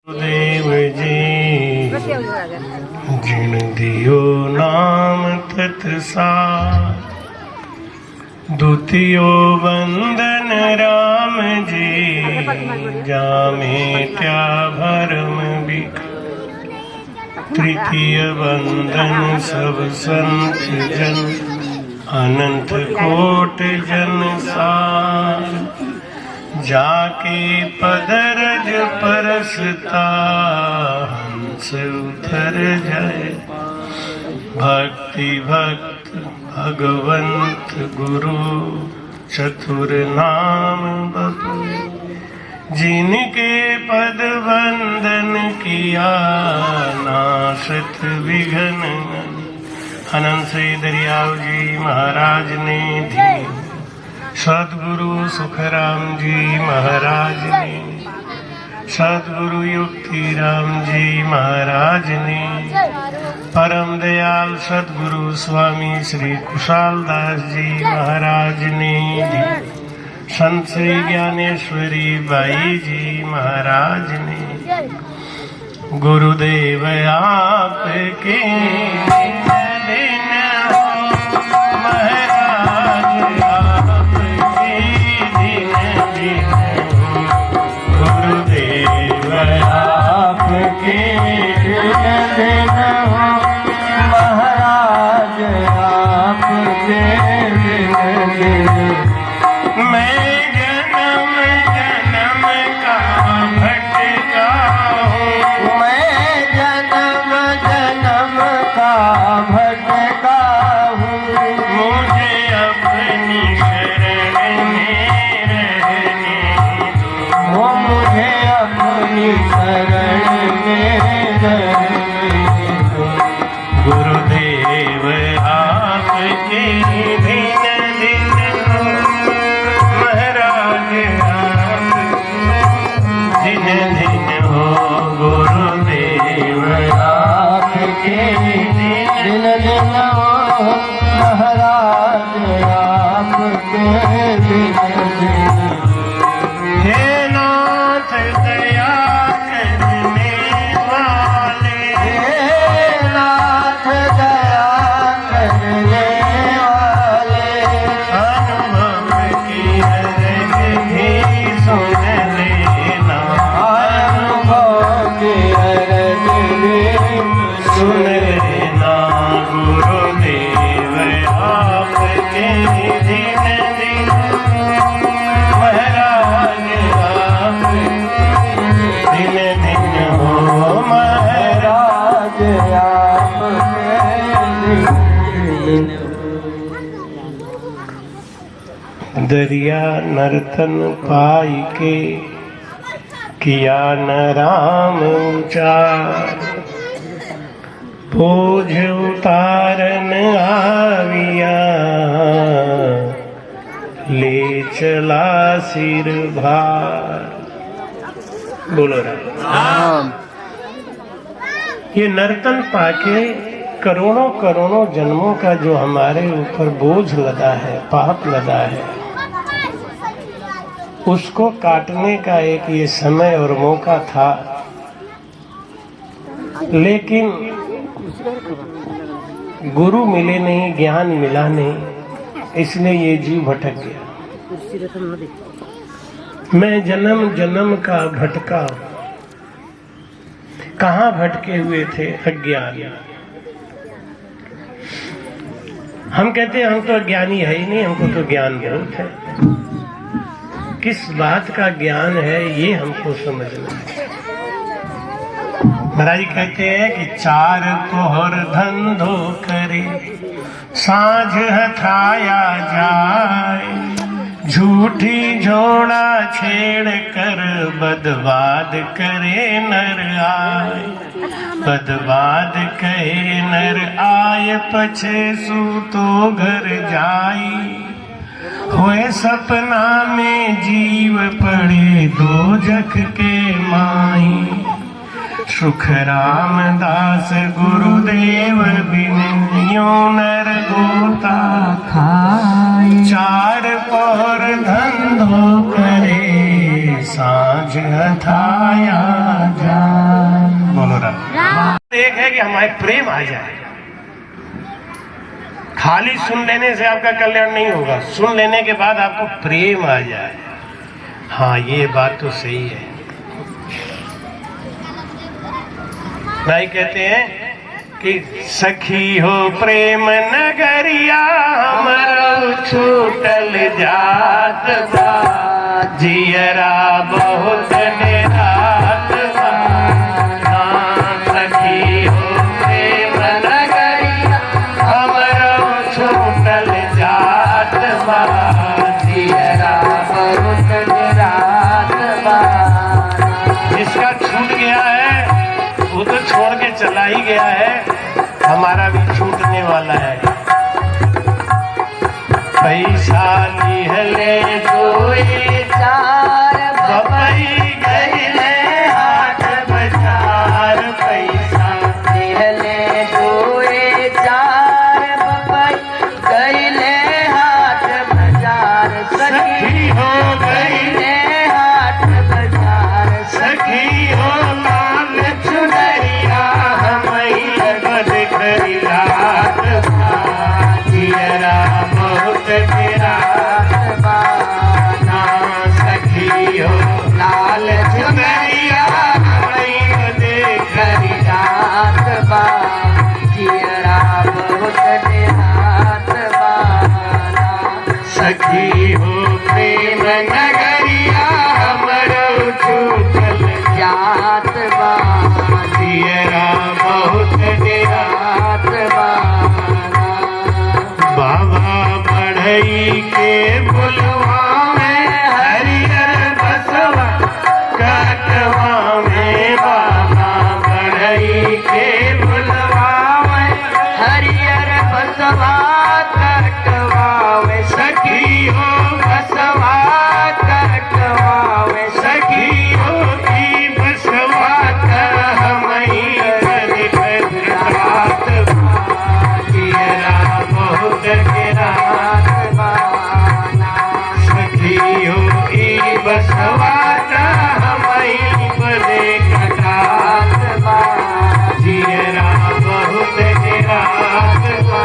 देव जी जिन दियो नाम तत्सार, द्वितीयो वंदन राम जी जामे क्या भरम बिक, तृतीय वंदन सब संत जन अनंत कोट जन सार, जाके पदरज परसता हंस उतर जाए, भक्ति भक्त भगवंत गुरु चतुर नाम बपू, जिनके पद वंदन किया नाशत विघ्न। अनंत श्री दरियाव जी महाराज ने दी, सदगुरु सुखराम जी महाराज ने, सदगुरु युक्ति राम जी महाराज ने, परम दयाल सदगुरु स्वामी श्री कुशाल दास जी महाराज ने दी, संत श्री ज्ञानेश्वरी बाई जी महाराज ने, गुरुदेव आपके दरिया नर्तन पाई के किया न राम उचार, बोझ उतारन आविया ले चला सिर भार। बोलो राम। ये नर्तन पाके करोड़ों करोड़ों जन्मों का जो हमारे ऊपर बोझ लदा है, पाप लदा है, उसको काटने का एक ये समय और मौका था, लेकिन गुरु मिले नहीं, ज्ञान मिला नहीं, इसलिए ये जीव भटक गया। मैं जन्म जन्म का भटका, कहाँ भटके हुए थे? अज्ञान। हम कहते हैं हम तो अज्ञानी है ही नहीं, हमको तो ज्ञान बहुत है। किस बात का ज्ञान है ये हमको समझना है। महाराज कहते हैं कि चार पोहर धंधो करे साँझ हथाया जाए, झूठी झोड़ा छेड़ कर बदवाद करे नर आए, बदवाद कहे नर आय पछे सूतो घर जाई, हुए सपना में जीव पड़े दोजख के माई, सुख रामदास गुरुदेव बिन यो नर गोता खाई, चार पहर धंधो करे साँझ हथाया जा। हमारे प्रेम आ जाए। खाली सुन लेने से आपका कल्याण नहीं होगा, सुन लेने के बाद आपको प्रेम आ जाए। हाँ, ये बात तो सही है। भाई कहते हैं कि सखी हो प्रेम नगरिया हमरो छूटल जात बा, जियरा बहुत निरात बा। हाँ, सखी हो प्रेम नगरिया हमरो छूटल जात बा, जियरा बहुत निरात बा। जिसका छूट गया है वो तो छोड़ के चला ही गया है, हमारा भी छूटने वाला है। पैसा लिहले कोई चार बपई गईले हाट बाजार, पैसा लिहले कोई चार बपई गईले हाट बाजार। सखी हो गईले हाट बाजार, सखी हो सखी हो प्रेम नगरिया हमरो छूटल जात बा, जियरा बहुत निरात बा। बाबा बढ़ई के बुलवा में हरियर बसवा कटवा में, बाबा बढ़ई के बुलवा में हरियर बसवा कटवा में। सखी हो बसवा कटवावे, सखी हो की बसवा हमई रात जियरा बहुत रात बा। सखी हो की बसवा हमई बड़े रात बा, जियरा बहुत रात बा।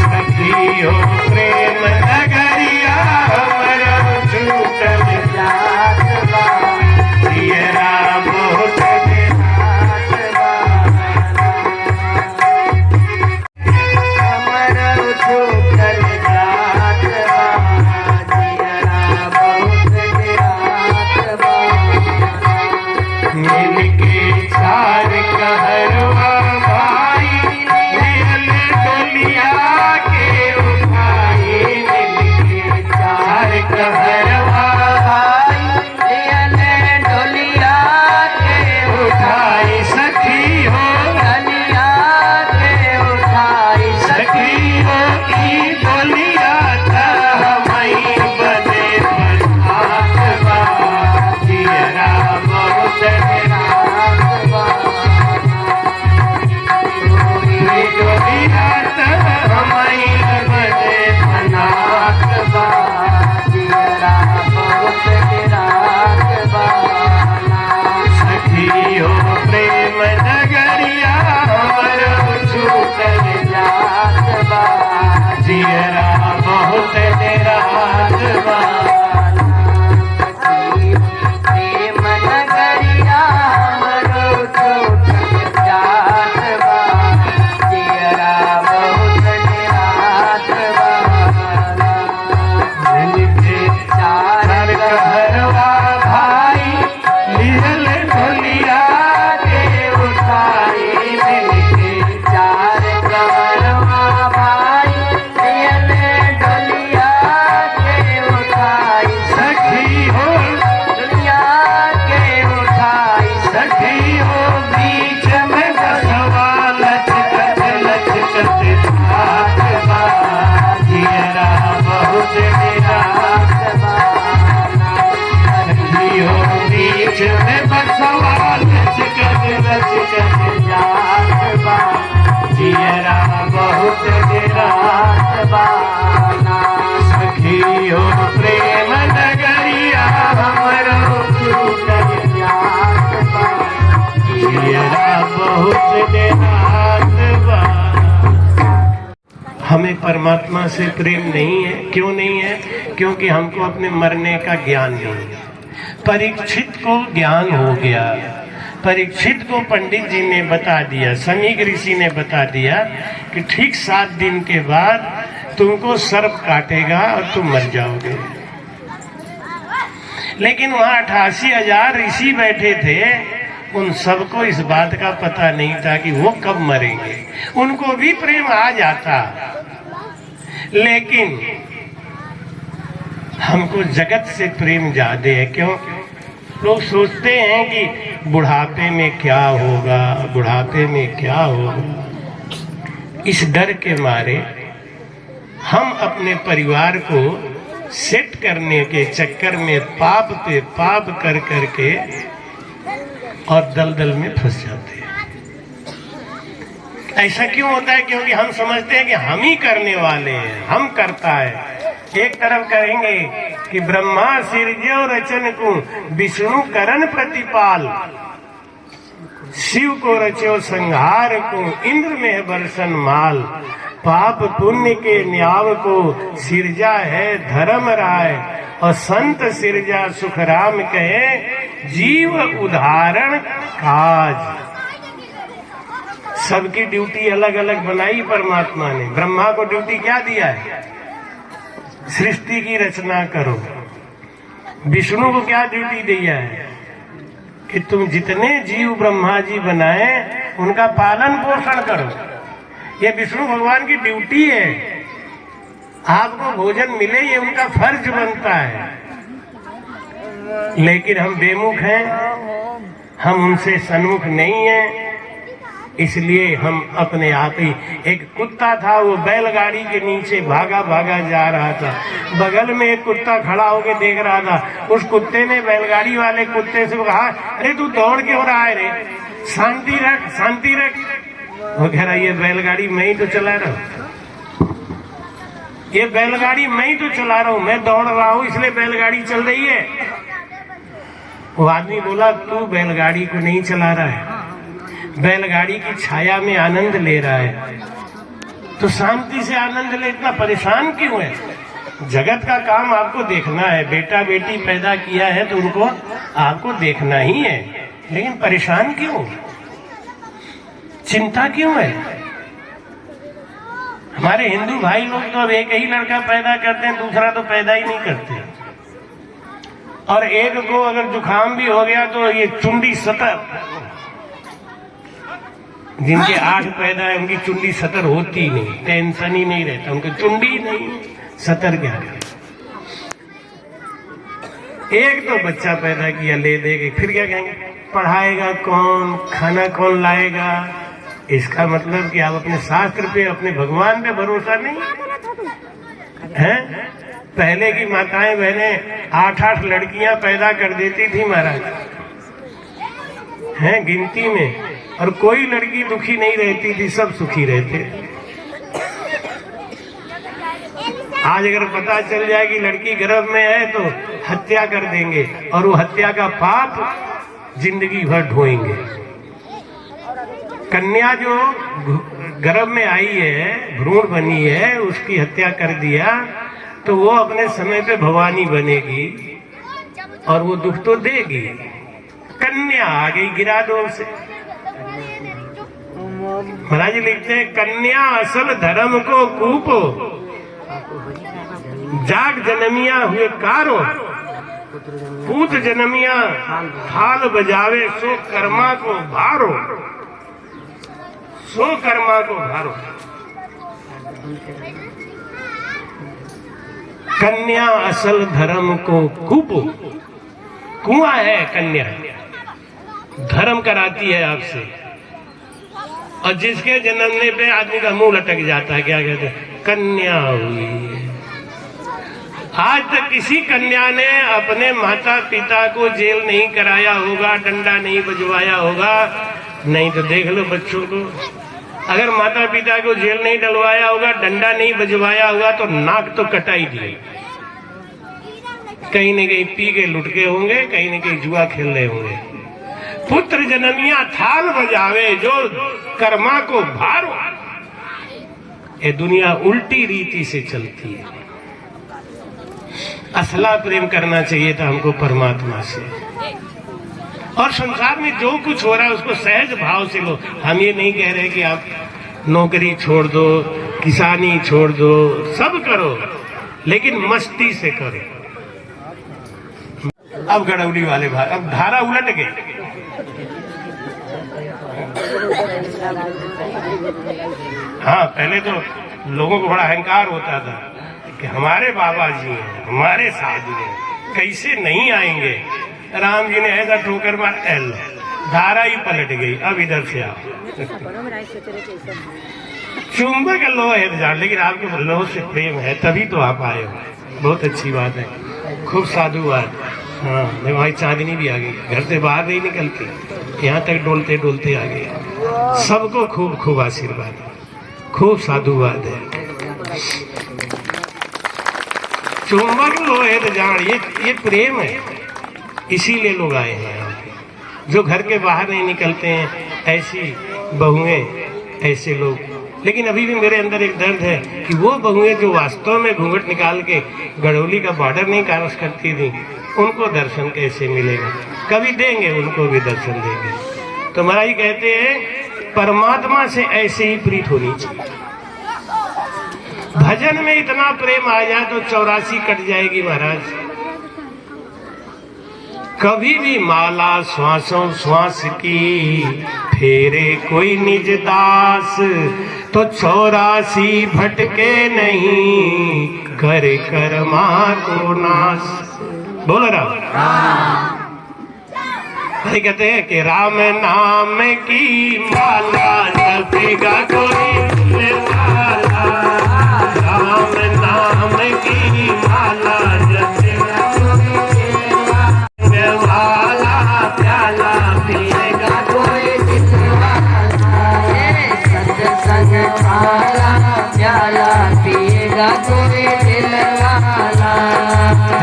सखी हो प्रेम नगरिया हमरो छूटल जात बा, जियरा बहुत रात बा। हमरो छूटल जात बा, जियरा बहुत रात बा। मिलके चार कहरवा भाई दिल डोलिया के उठाई, मिलके चार कहरवा भाई दिल डोलिया के उठाई। सखी हो डोलिया के उठाई, सखी हो की डोलिया था हमई बदे बरसात बा, जियरा बहुत रात बा। जियरा बहुत देहात बा। हमें परमात्मा से प्रेम नहीं है। क्यों नहीं है? क्योंकि हमको अपने मरने का ज्ञान नहीं है। परीक्षित को ज्ञान हो गया। परीक्षित को पंडित जी ने बता दिया, समीक ऋषि ने बता दिया कि ठीक 7 दिन के बाद तुमको सर्प काटेगा और तुम मर जाओगे। लेकिन वहां 88,000 ऋषि बैठे थे, उन सबको इस बात का पता नहीं था कि वो कब मरेंगे। उनको भी प्रेम आ जाता, लेकिन हमको जगत से प्रेम ज्यादा है। क्यों? लोग सोचते हैं कि बुढ़ापे में क्या होगा, बुढ़ापे में क्या होगा। इस डर के मारे हम अपने परिवार को सेट करने के चक्कर में पाप पे पाप कर करके और दलदल में फंस जाते हैं। ऐसा क्यों होता है? क्योंकि हम समझते हैं कि हम ही करने वाले हैं, हम करता है। एक तरफ कहेंगे कि ब्रह्मा सिरजो रचन को, विष्णु करन प्रतिपाल, शिव को रचो संहार को, इंद्र में बरसन माल, पाप पुण्य के न्याव को सिरजा है धर्म राय, और संत सिरजा सुखराम कहे, जीव उदाहरण काज। सबकी ड्यूटी अलग अलग बनाई परमात्मा ने। ब्रह्मा को ड्यूटी क्या दिया है? सृष्टि की रचना करो। विष्णु को क्या ड्यूटी दिया है? कि तुम जितने जीव ब्रह्मा जी बनाए उनका पालन पोषण करो। ये विष्णु भगवान की ड्यूटी है। आपको भोजन मिले ये उनका फर्ज बनता है। लेकिन हम बेमुख हैं, हम उनसे सन्मुख नहीं हैं। इसलिए हम अपने आप ही, एक कुत्ता था वो बैलगाड़ी के नीचे भागा भागा जा रहा था। बगल में एक कुत्ता खड़ा होकर देख रहा था। उस कुत्ते ने बैलगाड़ी वाले कुत्ते से कहा, अरे तू दौड़ क्यों रहा है रे, शांति रख शांति रख। वो कह रहा, ये बैलगाड़ी मैं ही तो चला रहा हूँ, ये बैलगाड़ी मैं ही तो चला रहा हूँ, मैं दौड़ रहा हूँ इसलिए बैलगाड़ी चल रही है। वो आदमी बोला, तू बैलगाड़ी को नहीं चला रहा है, बैलगाड़ी की छाया में आनंद ले रहा है, तो शांति से आनंद ले, इतना परेशान क्यों है? जगत का काम आपको देखना है। बेटा बेटी पैदा किया है तो उनको आपको देखना ही है, लेकिन परेशान क्यों, चिंता क्यों है? हमारे हिंदू भाई लोग तो अब एक ही लड़का पैदा करते हैं, दूसरा तो पैदा ही नहीं करते। और एक को अगर जुकाम भी हो गया तो ये चुंडी 70, जिनके 8 पैदा है उनकी चुंडी 70 होती ही नहीं, टेंशन ही नहीं रहता, उनकी चुंडी नहीं 70 क्या करे। एक तो बच्चा पैदा किया, ले देंगे, फिर क्या कहेंगे, पढ़ाएगा कौन, खाना कौन लाएगा। इसका मतलब कि आप अपने शास्त्र पे, अपने भगवान पे भरोसा नहीं है। पहले की माताएं बहनें 8-8 लड़कियां पैदा कर देती थी महाराज, हैं गिनती में, और कोई लड़की दुखी नहीं रहती थी, सब सुखी रहते। आज अगर पता चल जाए कि लड़की गर्भ में है तो हत्या कर देंगे, और वो हत्या का पाप जिंदगी भर ढोएंगे। कन्या जो गर्भ में आई है, भ्रूण बनी है, उसकी हत्या कर दिया तो वो अपने समय पे भवानी बनेगी और वो दुख तो देगी। कन्या आ गई गिरा दो से। महाराज जी लिखते हैं, कन्या असल धर्म को कूपो, जाग जनमिया हुए कारो, पूत जनमिया थाल बजावे, सो कर्मा को भारो, सो कर्मा को भारो। कन्या असल धर्म को कूपो, कुआं है कन्या, धर्म कराती है आपसे। और जिसके जन्मने पे आदमी का मुंह लटक जाता है, क्या कहते हैं, कन्या हुई। आज तक किसी कन्या ने अपने माता पिता को जेल नहीं कराया होगा, डंडा नहीं बजवाया होगा। नहीं तो देख लो बच्चों को, अगर माता पिता को जेल नहीं डलवाया होगा, डंडा नहीं बजवाया होगा, तो नाक तो कटाई दी। कहीं न कहीं पी के लुटके होंगे, कहीं न कहीं जुआ खेल रहे होंगे। पुत्र जननिया थाल बजावे जो कर्मा को भारो। ये दुनिया उल्टी रीति से चलती है। असला प्रेम करना चाहिए था हमको परमात्मा से। और संसार में जो कुछ हो रहा है उसको सहज भाव से लो। हम ये नहीं कह रहे कि आप नौकरी छोड़ दो, किसानी छोड़ दो, सब करो, लेकिन मस्ती से करो। अब गड़ौली वाले भाई, अब धारा उलट गई। हाँ, पहले तो लोगों को बड़ा अहंकार होता था कि हमारे बाबा जी हैं, हमारे साधु हैं, कैसे नहीं आएंगे। राम जी ने ऐसा ठोकर मार, एल धारा ही पलट गई। अब इधर से आओ। चुंबक लोह है जान, लेकिन आपके लोह से प्रेम है तभी तो आप आए हो। बहुत अच्छी बात है, खूब साधुवाद। हाँ, हमारी चांदनी भी आ गई, घर से बाहर नहीं निकलती, यहाँ तक डोलते डोलते आ गई। सबको खूब खूब आशीर्वाद, खूब साधुवाद है। चुंबक लोहे तो जान, ये प्रेम है, इसीलिए लोग आए हैं यहाँ पे। जो घर के बाहर नहीं निकलते हैं, ऐसी बहुएं, ऐसे लोग। लेकिन अभी भी मेरे अंदर एक दर्द है कि वो बहुएं जो वास्तव में घूंघट निकाल के गड़ौली का बॉर्डर नहीं क्रॉस करती थी, उनको दर्शन कैसे मिलेगा। कभी देंगे, उनको भी दर्शन देंगे। तो महाराज कहते हैं परमात्मा से ऐसे ही प्रीत होनी चाहिए। भजन में इतना प्रेम आ जाए तो 84 कट जाएगी महाराज। कभी भी माला श्वासों श्वास की फेरे कोई निज दास, तो 84 भटके नहीं कर कर्मा को नाश। बोलो राम। भाई कहते हैं कि राम नाम की माला जपेगा कोई माला, राम नाम की माला जपेगा कोई माला, प्याला पिएगा कोई सत्संग वाला, प्याला पिएगा कोई दिलवाला।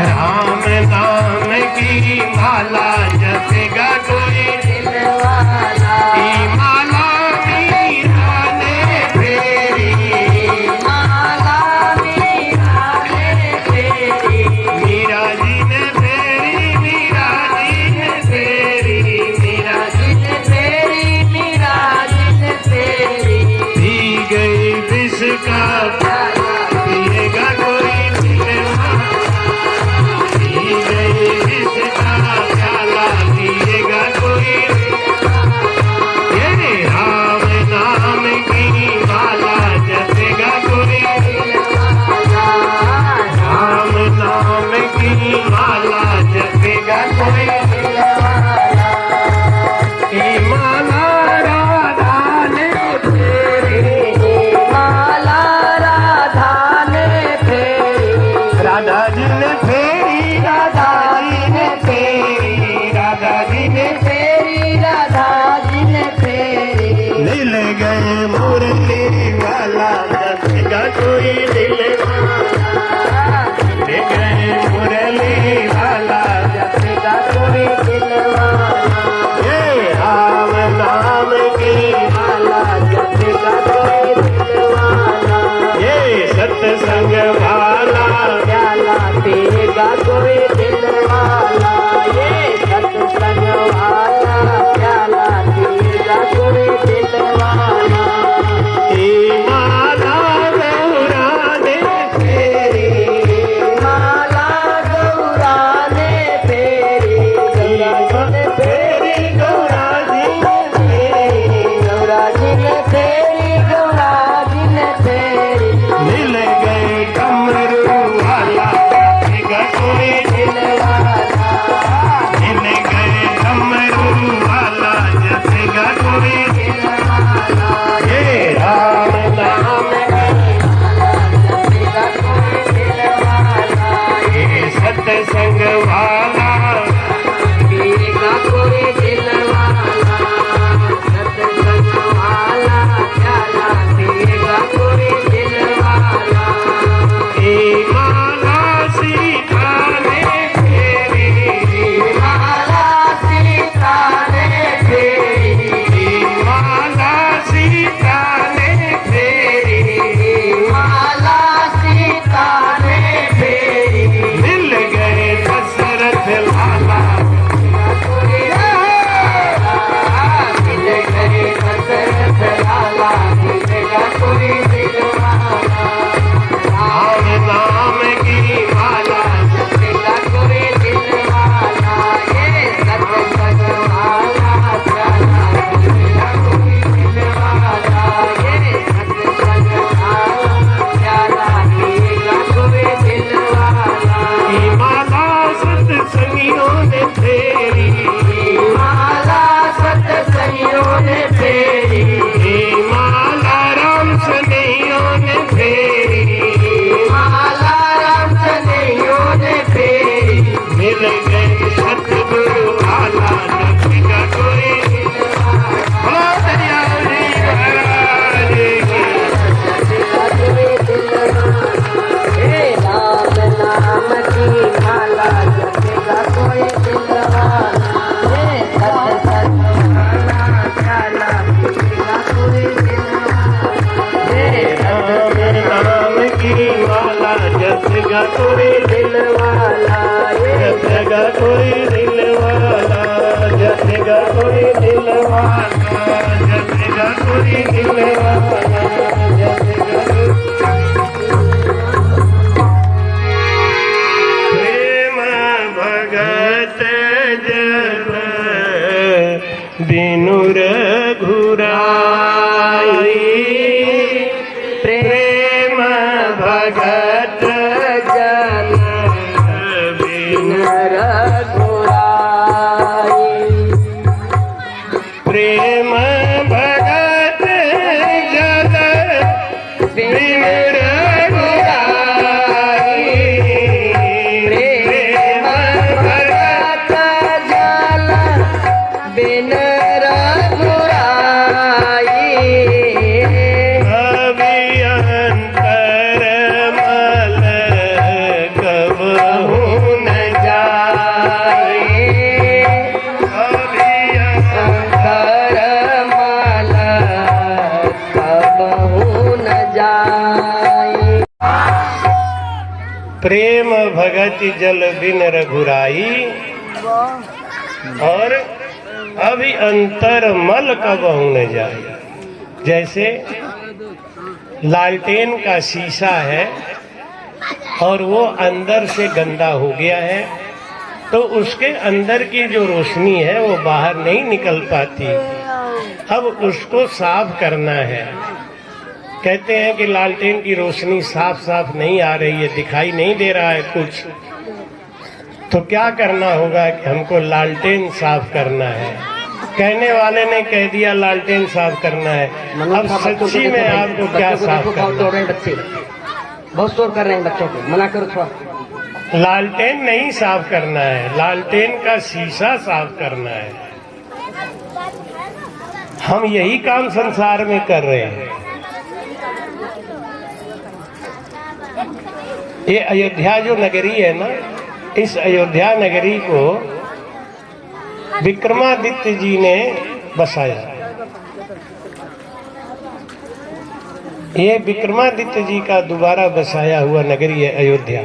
राम नाम की माला जपेगा कोई दिलवाला, माला मीरा ने फेरी, माला मीरा ने फेरी, मीरा जी ने फेरी, मीरा जी ने फेरी, मीरा जी ने फेरी, मीरा जी ने फेरी। पी गई विष का प्याला पिएगा कोई सत्संग वाला, प्याला पिएगा कोई दिलवाला। ये सत्संग वाला, प्याला पिएगा कोई दिलवाला। माला गौराने फेरी, माला गौराने फेरी, गौरा जी ने फेरी, गौरा जी ने फेरी, गौरा जी ने फेरी, गौरा जी ने फेरी। मिल गए डमरू वाला, कोई दिलवाना जगेगा कोई दिलवाना जगेगा। प्रेम भगत जब बिनु रघुराई, प्रेम भगत जन बिनु रघुराई, प्रेम भगत जन बिनु रघुराई, प्रेम भगत जन बिनु प्रेम भगत जल बिन रघुराई, और अभी अंतर मल कबहु न जाए। जैसे लालटेन का शीशा है और वो अंदर से गंदा हो गया है, तो उसके अंदर की जो रोशनी है वो बाहर नहीं निकल पाती। अब उसको साफ करना है। कहते हैं कि लालटेन की रोशनी साफ साफ नहीं आ रही है, दिखाई नहीं दे रहा है कुछ, तो क्या करना होगा कि हमको लालटेन साफ करना है। कहने वाले ने कह दिया लालटेन साफ करना है, अब सच्ची में आपको क्या साफ करना है? बच्चे बहुत शोर कर रहे हैं, बच्चों को मना करो थोड़ा। लालटेन नहीं साफ करना है, लालटेन का शीशा साफ करना है। हम यही काम संसार में कर रहे हैं। ये अयोध्या जो नगरी है ना, इस अयोध्या नगरी को विक्रमादित्य जी ने बसाया। ये विक्रमादित्य जी का दोबारा बसाया हुआ नगरी है अयोध्या।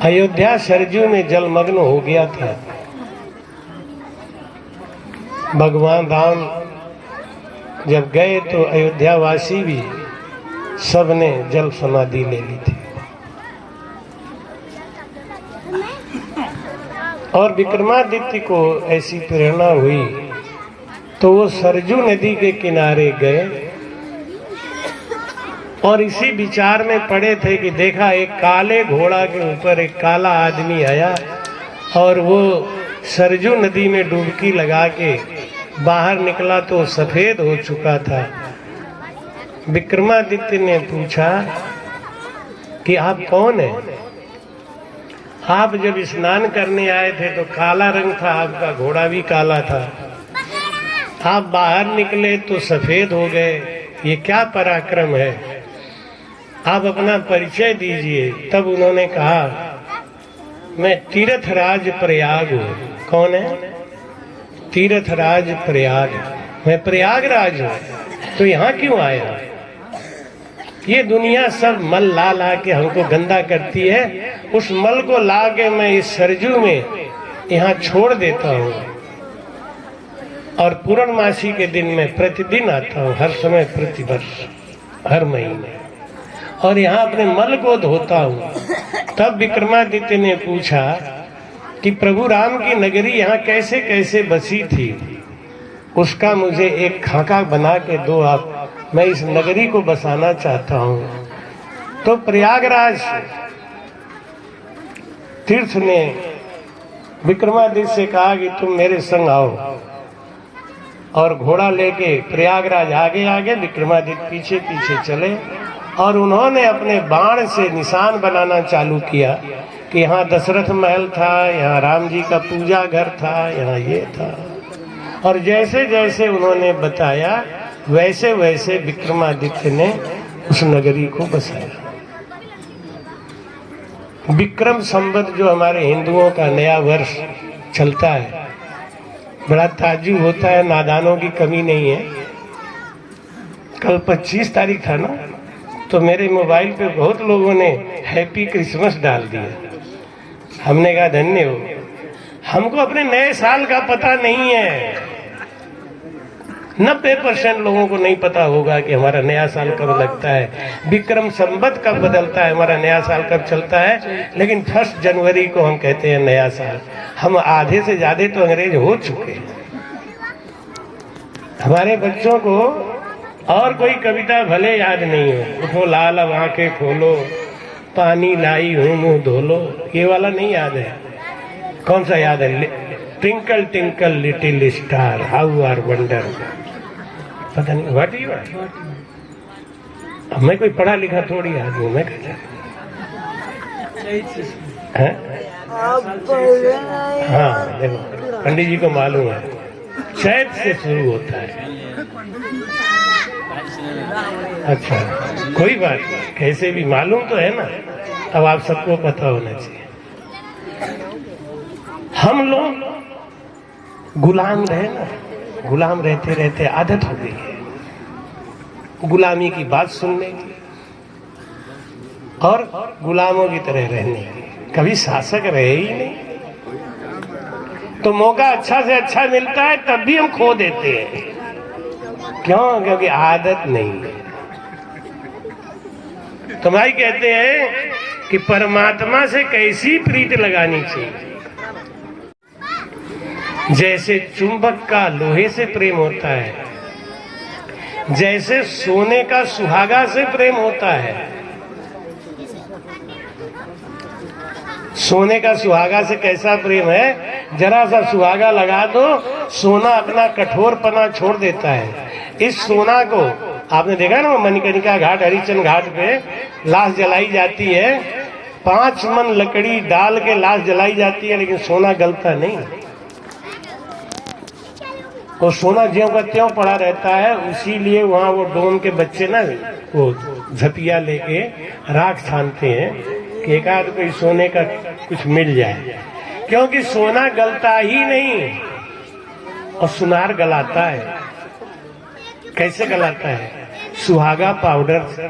अयोध्या सरजू में जलमग्न हो गया था। भगवान राम जब गए तो अयोध्या वासी भी सबने जल समाधि ले ली थी। और विक्रमादित्य को ऐसी प्रेरणा हुई तो वो सरजू नदी के किनारे गए और इसी विचार में पड़े थे कि देखा एक काले घोड़ा के ऊपर एक काला आदमी आया और वो सरजू नदी में डुबकी लगा के बाहर निकला तो सफेद हो चुका था। विक्रमादित्य ने पूछा कि आप कौन हैं? आप जब स्नान करने आए थे तो काला रंग था, आपका घोड़ा भी काला था, आप बाहर निकले तो सफेद हो गए, ये क्या पराक्रम है? आप अपना परिचय दीजिए। तब उन्होंने कहा मैं तीर्थराज प्रयाग हूँ। कौन है? तीर्थराज प्रयाग। मैं प्रयागराज हूँ। तो यहाँ क्यों आया? ये दुनिया सब मल ला ला के हमको गंदा करती है, उस मल को ला के मैं इस सरजू में यहाँ छोड़ देता हूँ और पूर्णमासी के दिन में प्रतिदिन आता हूँ, हर समय, प्रतिवर्ष, हर महीने, और यहाँ अपने मल को धोता हूँ। तब विक्रमादित्य ने पूछा कि प्रभु राम की नगरी यहाँ कैसे कैसे बसी थी, उसका मुझे एक खाका बना के दो आप, मैं इस नगरी को बसाना चाहता हूँ। तो प्रयागराज तीर्थ ने विक्रमादित्य से कहा कि तुम मेरे संग आओ, और घोड़ा लेके प्रयागराज आगे आगे, विक्रमादित्य पीछे पीछे चले, और उन्होंने अपने बाण से निशान बनाना चालू किया कि यहाँ दशरथ महल था, यहाँ राम जी का पूजा घर था, यहाँ ये था। और जैसे जैसे उन्होंने बताया वैसे वैसे विक्रमादित्य ने उस नगरी को बसाया। विक्रम संवत जो हमारे हिंदुओं का नया वर्ष चलता है, बड़ा ताज्जुब होता है, नादानों की कमी नहीं है। कल 25 तारीख था ना, तो मेरे मोबाइल पे बहुत लोगों ने हैप्पी क्रिसमस डाल दिया। हमने कहा धन्य हो, हमको अपने नए साल का पता नहीं है। 90% लोगों को नहीं पता होगा कि हमारा नया साल कब लगता है, विक्रम संवत कब बदलता है, हमारा नया साल कब चलता है। लेकिन 1 जनवरी को हम कहते हैं नया साल। हम आधे से ज्यादा तो अंग्रेज हो चुके हैं। हमारे बच्चों को और कोई कविता भले याद नहीं हो, उठो लाल अब आंखें खोलो, पानी लाई हूं मुंह धोलो, ये वाला नहीं याद है। कौन सा याद है? Twinkle twinkle little star how are wonder, पता नहीं व्हाट यू आर। मैं कोई पढ़ा लिखा थोड़ी आदमी, मैं कहता हाँ देखो पंडित जी को मालूम है, चैत से शुरू होता है। अच्छा कोई बात नहीं, कैसे भी मालूम तो है ना, अब आप सबको पता होना चाहिए। हम लोग गुलाम रहे ना, गुलाम रहते रहते आदत हो गई है गुलामी की बात सुनने की और गुलामों की तरह रहने की। कभी शासक रहे ही नहीं, तो मौका अच्छा से अच्छा मिलता है तब भी हम खो देते हैं। क्यों? क्योंकि आदत नहीं है। तो भाई कहते हैं कि परमात्मा से कैसी प्रीत लगानी चाहिए। जैसे चुंबक का लोहे से प्रेम होता है, जैसे सोने का सुहागा से प्रेम होता है। सोने का सुहागा से कैसा प्रेम है? जरा सा सुहागा लगा दो, सोना अपना कठोरपना छोड़ देता है। इस सोना को आपने देखा ना, मणिकर्णिका घाट, हरिश्चंद्र घाट पे लाश जलाई जाती है, 5 मन लकड़ी डाल के लाश जलाई जाती है, लेकिन सोना गलता नहीं। वो सोना ज्यों का त्यों पड़ा रहता है। उसीलिए वहाँ वो डोम के बच्चे ना वो झपिया लेके राख छानते हैं कि एक आध कोई सोने का कुछ मिल जाए, क्योंकि सोना गलता ही नहीं और सुनार गलाता है। कैसे गलाता है? सुहागा पाउडर से।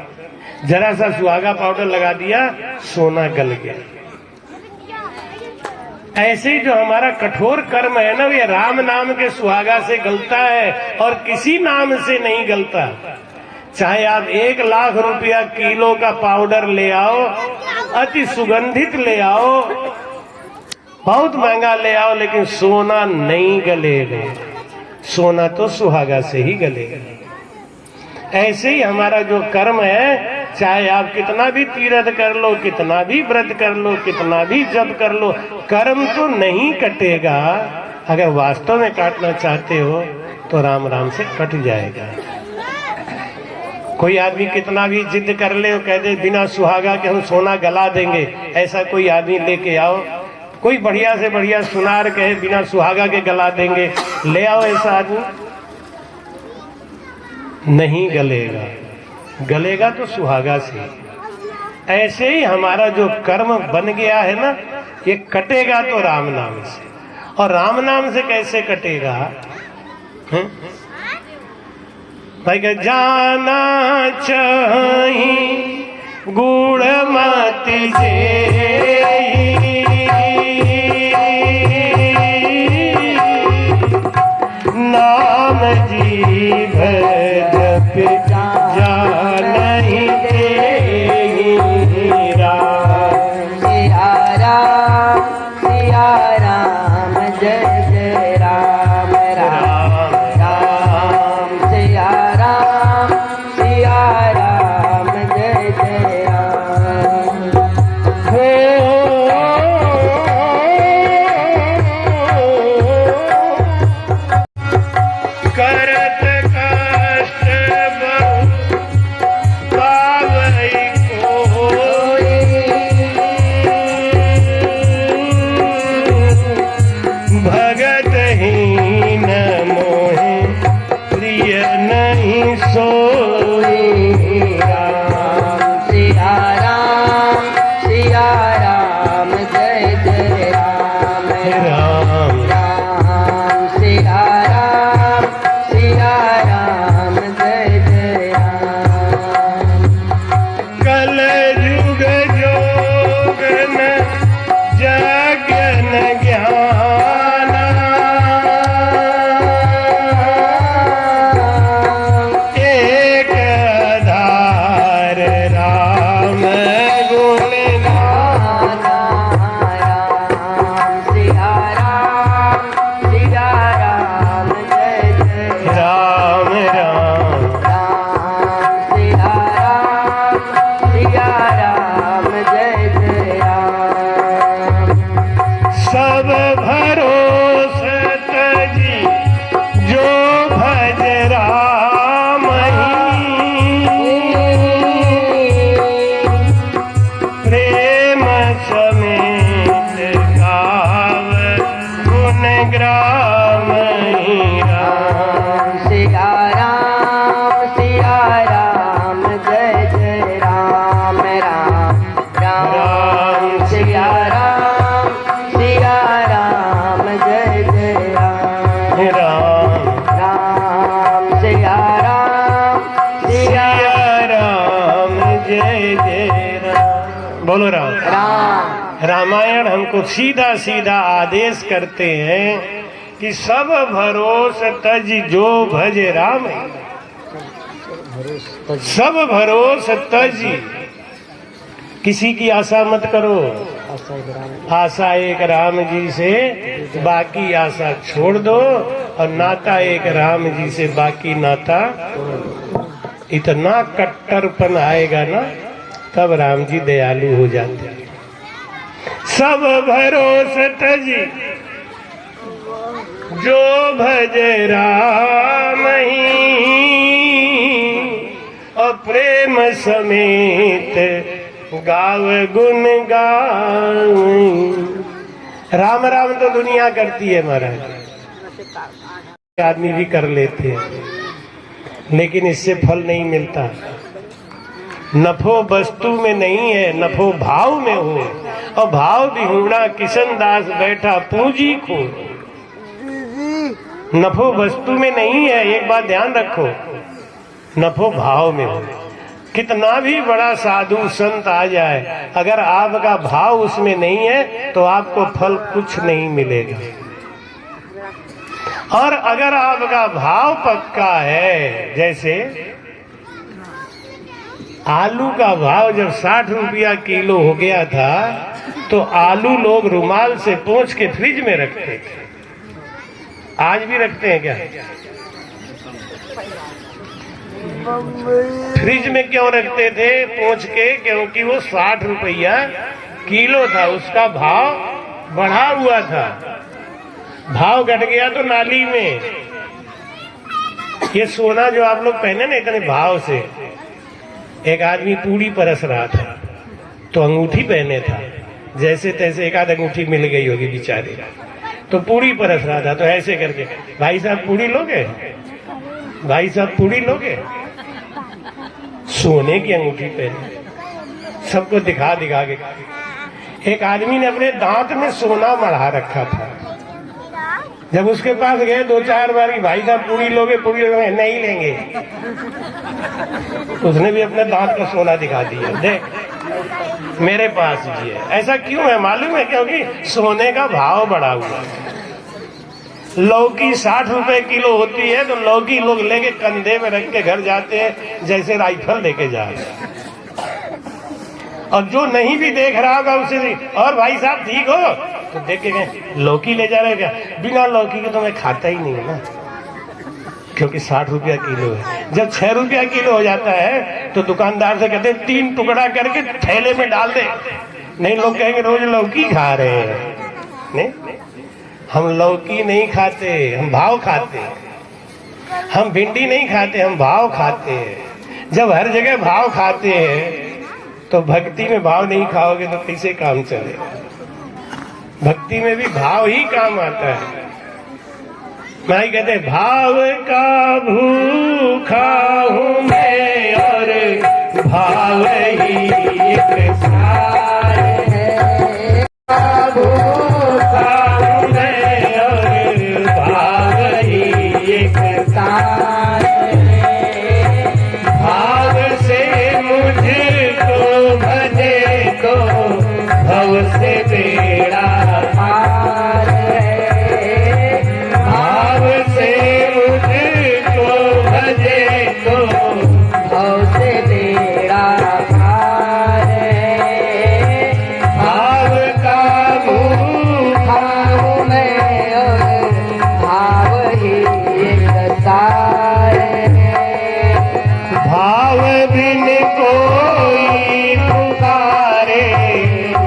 जरा सा सुहागा पाउडर लगा दिया, सोना गल गया। ऐसे ही जो हमारा कठोर कर्म है ना, ये राम नाम के सुहागा से गलता है और किसी नाम से नहीं गलता। चाहे आप 1 लाख रुपया किलो का पाउडर ले आओ, अति सुगंधित ले आओ, बहुत महंगा ले आओ, लेकिन सोना नहीं गलेगा। सोना तो सुहागा से ही गलेगा। ऐसे ही हमारा जो कर्म है, चाहे आप कितना भी तीर्थ कर लो, कितना भी व्रत कर लो, कितना भी जप कर लो, कर्म तो नहीं कटेगा। अगर वास्तव में काटना चाहते हो तो राम राम से कट जाएगा। कोई आदमी कितना भी जिद कर ले, कह दे बिना सुहागा के हम सोना गला देंगे, ऐसा कोई आदमी लेके आओ। कोई बढ़िया से बढ़िया सुनार कहे बिना सुहागा के गला देंगे, ले आओ ऐसा आदमी, नहीं गलेगा। गलेगा तो सुहागा से। ऐसे ही हमारा जो कर्म बन गया है ना, ये कटेगा तो राम नाम से। और राम नाम से कैसे कटेगा? भाई का जाना चाहिए गुड़ मत जे, नाम जीव जप जानहि देहि राम। सिया राम जय जय राम, राम राम सिया राम जय जय राम। करत कष्ट बहु पावई कोई, भगत हीन बोलो राम। राम रामायण हमको सीधा सीधा आदेश करते हैं कि सब भरोस तज जो भज राम, सब भरोस तज, किसी की आशा मत करो, आशा एक राम जी से, बाकी आशा छोड़ दो, और नाता एक राम जी से, बाकी नाता। इतना कट्टरपन आएगा ना, तब राम जी दयालु हो जाते हैं। सब भरोस तज जो भज राम ही, और प्रेम समेत गाव गुण गाव। राम राम तो दुनिया करती है महाराज, आदमी भी कर लेते हैं, लेकिन इससे फल नहीं मिलता। नफो वस्तु में नहीं है, नफो भाव में हो, और भाव बिहुड़ा किशन दास बैठा पूंजी खो। नफो वस्तु में नहीं है, एक बात ध्यान रखो, नफो भाव में हो। कितना भी बड़ा साधु संत आ जाए, अगर आपका भाव उसमें नहीं है तो आपको फल कुछ नहीं मिलेगा। और अगर आपका भाव पक्का है, जैसे आलू का भाव जब 60 रुपया किलो हो गया था, तो आलू लोग रुमाल से पोंछ के फ्रिज में रखते थे। आज भी रखते हैं क्या? फ्रिज में क्यों रखते थे पोंछ के? क्योंकि वो 60 रुपया किलो था, उसका भाव बढ़ा हुआ था। भाव घट गया तो नाली में। ये सोना जो आप लोग पहने ना इतने भाव से, एक आदमी पूरी परस रहा था तो अंगूठी पहने था, जैसे तैसे एक आध अंगूठी मिल गई होगी बेचारे, तो पूरी परस रहा था, तो ऐसे करके, भाई साहब पूरी लोगे, भाई साहब पूरी लोगे। सोने की अंगूठी पहनी, सबको दिखा दिखा के। एक आदमी ने अपने दांत में सोना मढ़ा रखा था। जब उसके पास गए 2-4 बार, भाई साहब पूरी लोगे, पूरी लोगे, नहीं लेंगे। उसने भी अपने दांत का सोना दिखा दिया, देख मेरे पास जी है। ऐसा क्यों है मालूम है? क्योंकि सोने का भाव बढ़ा हुआ है। लौकी 60 रुपए किलो होती है, तो लौकी लोग लेके कंधे में रख के घर जाते हैं, जैसे राइफल लेके जा रहे हैं। और जो नहीं भी देख रहा होगा उसे, और भाई साहब ठीक हो, तो देखेंगे लौकी ले जा रहे क्या? बिना लौकी के तो मैं खाता ही नहीं है ना, क्योंकि 60 रुपया किलो है। जब 6 रुपया किलो हो जाता है तो दुकानदार से कहते हैं 3 टुकड़ा करके थैले में डाल दे, नहीं लोग कहेंगे रोज लौकी खा रहे हैं। नहीं, हम लौकी नहीं खाते, हम भाव खाते हैं। हम भिंडी नहीं खाते, हम भाव खाते हैं। जब हर जगह भाव खाते हैं तो भक्ति में भाव नहीं खाओगे तो कैसे काम चलेगा? भक्ति में भी भाव ही काम आता है। भाई कहते भाव का भूखा हूँ मैं, और भाव ही एक सार है। भूखा हूँ मैं, और भाव ही एक सार है। भाव से मुझको भजे तो भव से बेड़ा पार है। भाव से मुझको भजे तो भव से बेड़ा पार है। भाव का भूखा हूँ मैं, और भाव ही एक सार है। भाव बिन कोई पुकारे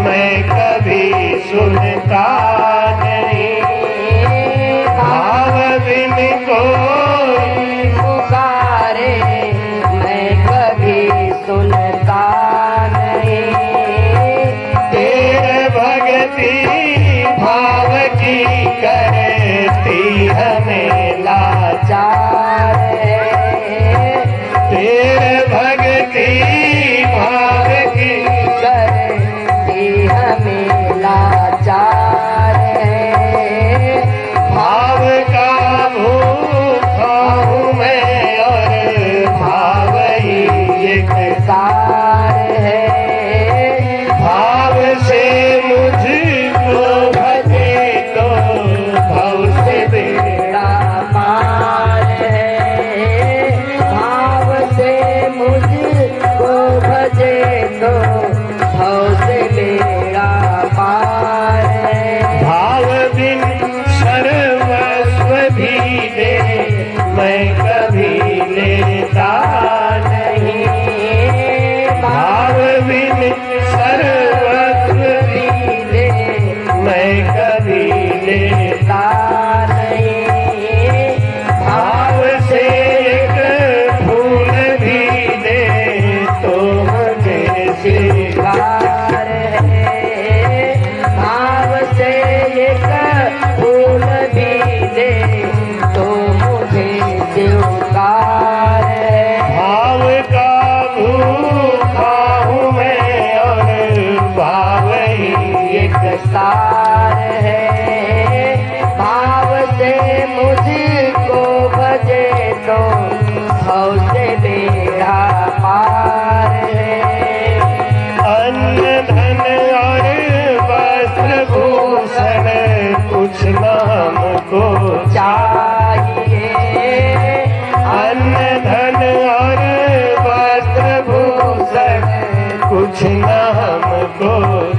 मैं कभी सुनता नहीं। भाव बिन कोई पुकारे मैं कभी सुनता नहीं। तेरे भक्ति भाव की करती हमें लाचार है। तेरे भक्ति भाव की करती हमें लाचार है। भाव का भूखा हूँ मैं, और भाव ही एक सार है। मैं कभी लेता नहीं, भाव बिन सर्वस्व ले मैं कभी लेता नहीं, भाव से एक फूल भी दे तो मुझे स्वीकार है। भाव से एक फूल भी दे तो मुझे स्वीकार है। भाव का भूखा हूँ मैं और भाव ही एक सार है। भाव से मुझको भजे तो भाव से बेड़ा पार है। अन्न धन और वस्त्र भूषण कुछ न हमको चाहिए। अन्न धन और वस्त्र भूषण कुछ न हमको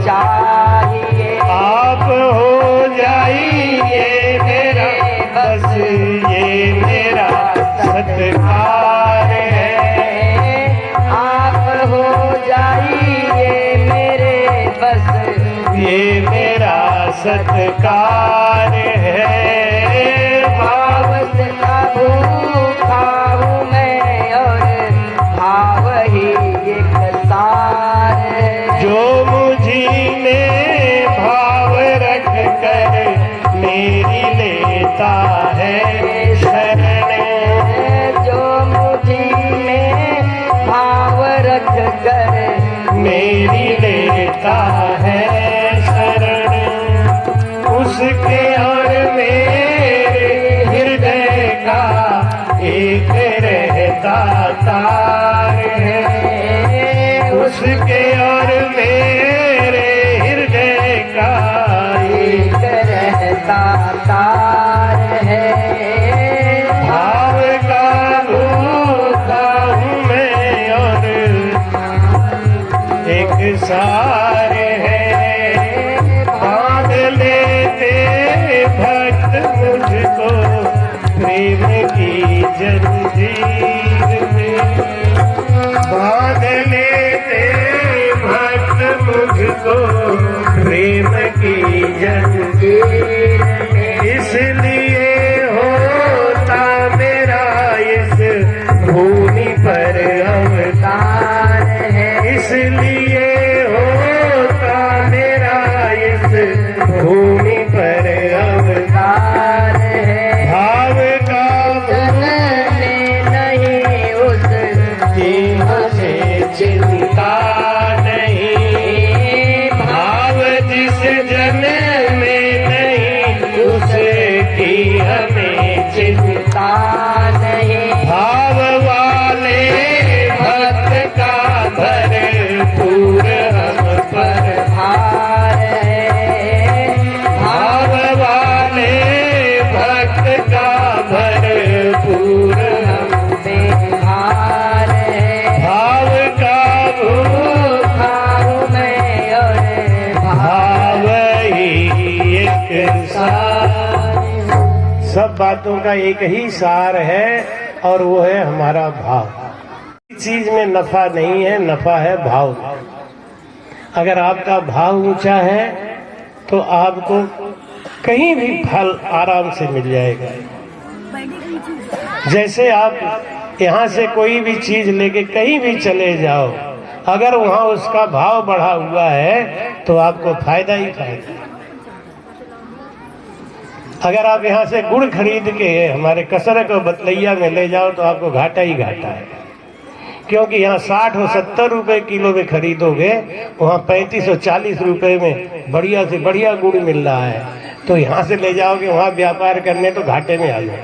चाहिए। आप हो जाइए मेरा बस ये मेरा सत्कार है। आप हो जाइए मेरे बस ये मेरा सत्कार है। भाव से भूखा हूँ मैं और भाव ही एक सार है। जो मुझी में भाव रख कर मेरी लेता है शरण, जो मुझी में भाव रख कर मेरी लेता है शरण, उसके और मेरे हृदय का एक रहता तार है। उसके और मेरे हृदय का एक रहता तार है। भाव का भूखा हूँ मैं और एक सार है। बांध लेते भक्त मुझको प्रेम की जंजीर में, बांध लेते भक्त मुझको प्रेम की जंजीर में। इसलिए होता मेरा इस भूमि पर अवतार है। इसलिए होता मेरा इस भूमि पर अवतार है। भाव का जनने नहीं उस मुझे चिंता नहीं, भाव जिस जन में नहीं उसकी हमें चिंता नहीं। भाव वाले भक्त का भरपूर हम पर भार है। भाव वाले भक्त का भरपूर हम पे भार है। भाव का भूखा हूँ मैं और भाव ही एक सार। सब बातों का एक ही सार है और वो है हमारा भाव। इस चीज में नफा नहीं है, नफा है भाव। अगर आपका भाव ऊंचा है तो आपको कहीं भी फल आराम से मिल जाएगा। जैसे आप यहाँ से कोई भी चीज लेके कहीं भी चले जाओ, अगर वहाँ उसका भाव बढ़ा हुआ है तो आपको फायदा ही फायदा। अगर आप यहाँ से गुड़ खरीद के हमारे कसरत और बतलैया में ले जाओ तो आपको घाटा ही घाटा है, क्योंकि यहाँ 60 और 70 रुपए किलो में खरीदोगे, वहाँ 35 और 40 रुपए में बढ़िया से बढ़िया गुड़ मिल रहा है। तो यहाँ से ले जाओगे वहाँ व्यापार करने तो घाटे में आ जाओ।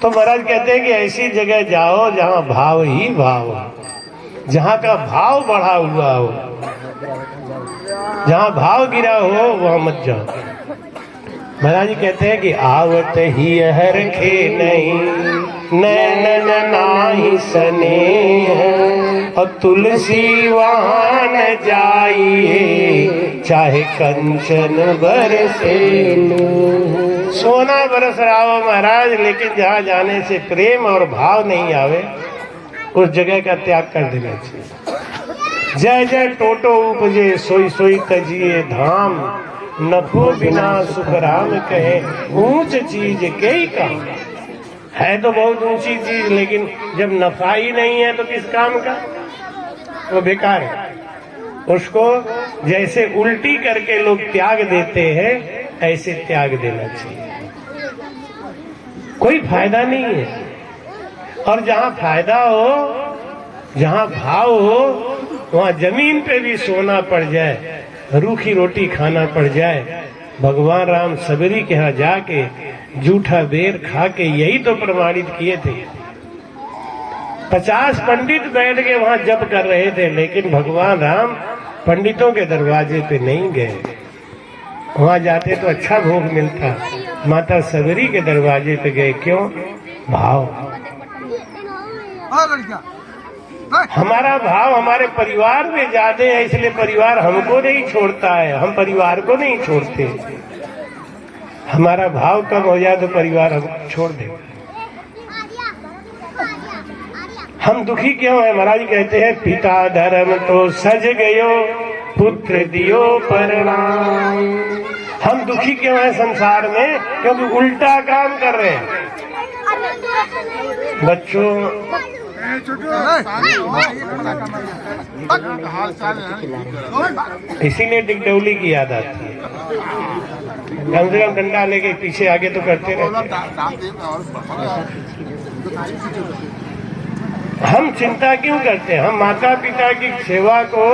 तो महाराज कहते हैं कि ऐसी जगह जाओ जहाँ भाव ही भाव हो, जहाँ का भाव बढ़ा हुआ हो। जहाँ भाव गिरा हो वहाँ मत जाओ। महाराज जी कहते हैं कि आवत ही हर खे नहीं नैनन नाही स्नेह, और तुलसी वहाँ न जाइए, चाहे कंचन बरसे। सोना बरस रहा हो महाराज, लेकिन जहाँ जाने से प्रेम और भाव नहीं आवे, उस जगह का त्याग कर देना चाहिए। जय जय टोटो उपजे, सोई सोई तजिए धाम, नखो बिना सुख राम कहे, ऊंच चीज के ही काम। है तो बहुत ऊंची चीज, लेकिन जब नफा ही नहीं है तो किस काम का, वो बेकार है। उसको जैसे उल्टी करके लोग त्याग देते हैं, ऐसे त्याग देना चाहिए, कोई फायदा नहीं है। और जहाँ फायदा हो, जहाँ भाव हो, वहाँ जमीन पे भी सोना पड़ जाए, रूखी रोटी खाना पड़ जाए। भगवान राम सबरी के यहाँ जाके जूठा बेर खा के यही तो प्रमाणित किए थे। 50 पंडित बैठ के वहां जप कर रहे थे, लेकिन भगवान राम पंडितों के दरवाजे पे नहीं गए। वहां जाते तो अच्छा भोग मिलता, माता सबरी के दरवाजे पे गए। क्यों? भाव। हमारा भाव हमारे परिवार में ज्यादा है, इसलिए परिवार हमको नहीं छोड़ता है, हम परिवार को नहीं छोड़ते। हमारा भाव कम हो जाए तो परिवार हमको छोड़ दे। हम दुखी क्यों है? महाराज कहते हैं, पिता धर्म तो सज गयो, पुत्र दियो परिणाम। हम दुखी क्यों है संसार में? क्योंकि उल्टा काम कर रहे हैं। बच्चों, इसीलिए डिगडौली की याद आती है। कम से कम डंडा लेके पीछे आगे तो करते रहते। हम चिंता क्यों करते हैं? हम माता पिता की सेवा को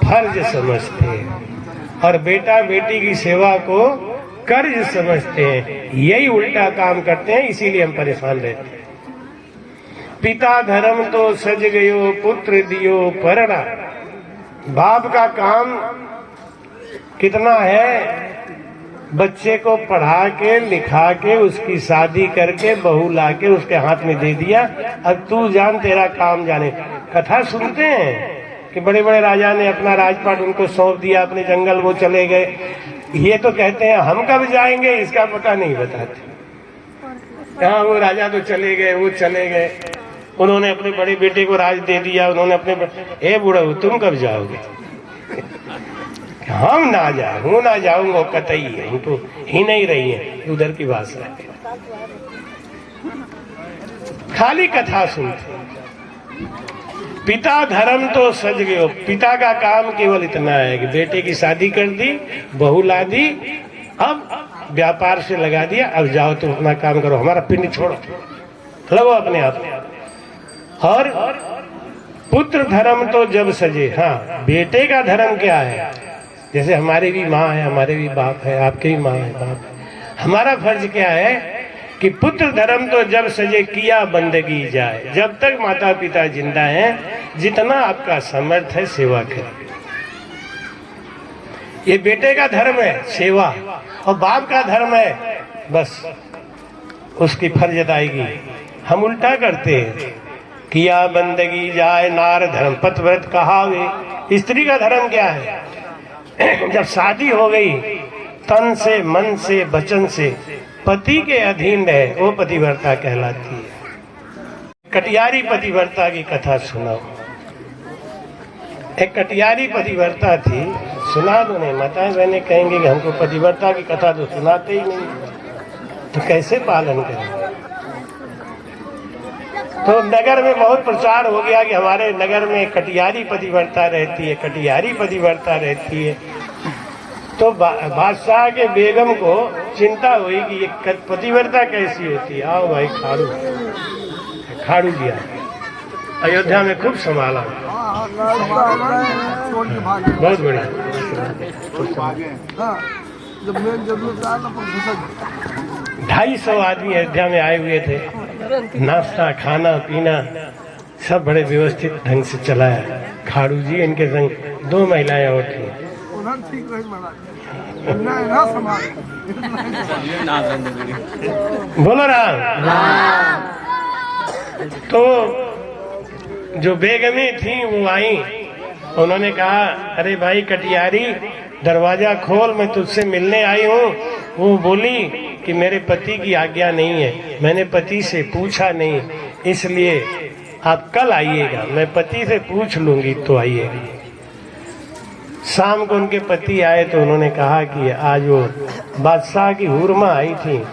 फर्ज समझते हैं और बेटा बेटी की सेवा को कर्ज समझते हैं। यही उल्टा काम करते हैं, इसीलिए हम परेशान रहते हैं। पिता धर्म तो सज गयो, पुत्र दियो परणा। बाप का काम कितना है? बच्चे को पढ़ा के लिखा के उसकी शादी करके बहू लाके उसके हाथ में दे दिया, अब तू जान तेरा काम जाने। कथा सुनते हैं कि बड़े बड़े राजा ने अपना राजपाट उनको सौंप दिया, अपने जंगल वो चले गए। ये तो कहते हैं हम कब जाएंगे, इसका पता नहीं बताते। हाँ, वो राजा तो चले गए, वो चले गए, उन्होंने अपने बड़े बेटे को राज दे दिया, उन्होंने अपने ए बूढ़ा तुम कब जाओगे? हम ना जाए, हूँ ना जाऊंगा कतई है, हम तो ही नहीं रही है। उधर की भाषा है, खाली कथा सुनते। पिता धर्म तो सज गयो। पिता का काम केवल इतना है कि बेटे की शादी कर दी, बहू ला दी, अब व्यापार से लगा दिया, अब जाओ तुम अपना काम करो, हमारा पिंड छोड़ो, लगो अपने आप। और पुत्र धर्म तो जब सजे। हाँ, बेटे का धर्म क्या है? जैसे हमारी भी माँ है, हमारे भी बाप है, आपके भी माँ है, बाप है। हमारा फर्ज क्या है कि पुत्र धर्म तो जब सजे किया बंदगी जाए। जब तक माता पिता जिंदा हैं, जितना आपका समर्थ है सेवा करें। ये बेटे का धर्म है सेवा, और बाप का धर्म है बस उसकी फर्ज अदायगी। हम उल्टा करते हैं, किया बंदगी जाए नार धर्म पतिव्रत कहावे। स्त्री का धर्म क्या है? जब शादी हो गई, तन से मन से वचन से पति के अधीन रहे, वो पतिव्रता कहलाती है। कटियारी पतिव्रता की कथा सुनाओ। एक कटियारी पतिव्रता थी, सुना दो। नहीं, माताएं बहने कहेंगे कि हमको पतिव्रता की कथा तो सुनाते ही नहीं, तो कैसे पालन करें? तो नगर में बहुत प्रचार हो गया कि हमारे नगर में कटियारी पतिव्रता रहती है, कटियारी पतिव्रता रहती है। तो बादशाह के बेगम को चिंता हुई कि ये पतिव्रता कैसी होती है। आओ भाई, खाड़ू खाड़ू दिया, अयोध्या में खूब संभाला, बहुत बढ़िया। 250 आदमी अयोध्या में आए हुए थे। नाश्ता खाना पीना सब बड़े व्यवस्थित ढंग से चलाया। खाड़ू जी इनके संग 2 महिलाएं और थी। बोलो राम। तो जो बेगमें थी वो आई, उन्होंने कहा अरे भाई कटियारी दरवाजा खोल, मैं तुझसे मिलने आई हूँ। वो बोली कि मेरे पति की आज्ञा नहीं है, मैंने पति से पूछा नहीं, इसलिए आप कल आइएगा, मैं पति से पूछ लूंगी तो आइएगा। शाम को उनके पति आए तो उन्होंने कहा कि आज वो बादशाह की हुरमा आई थी,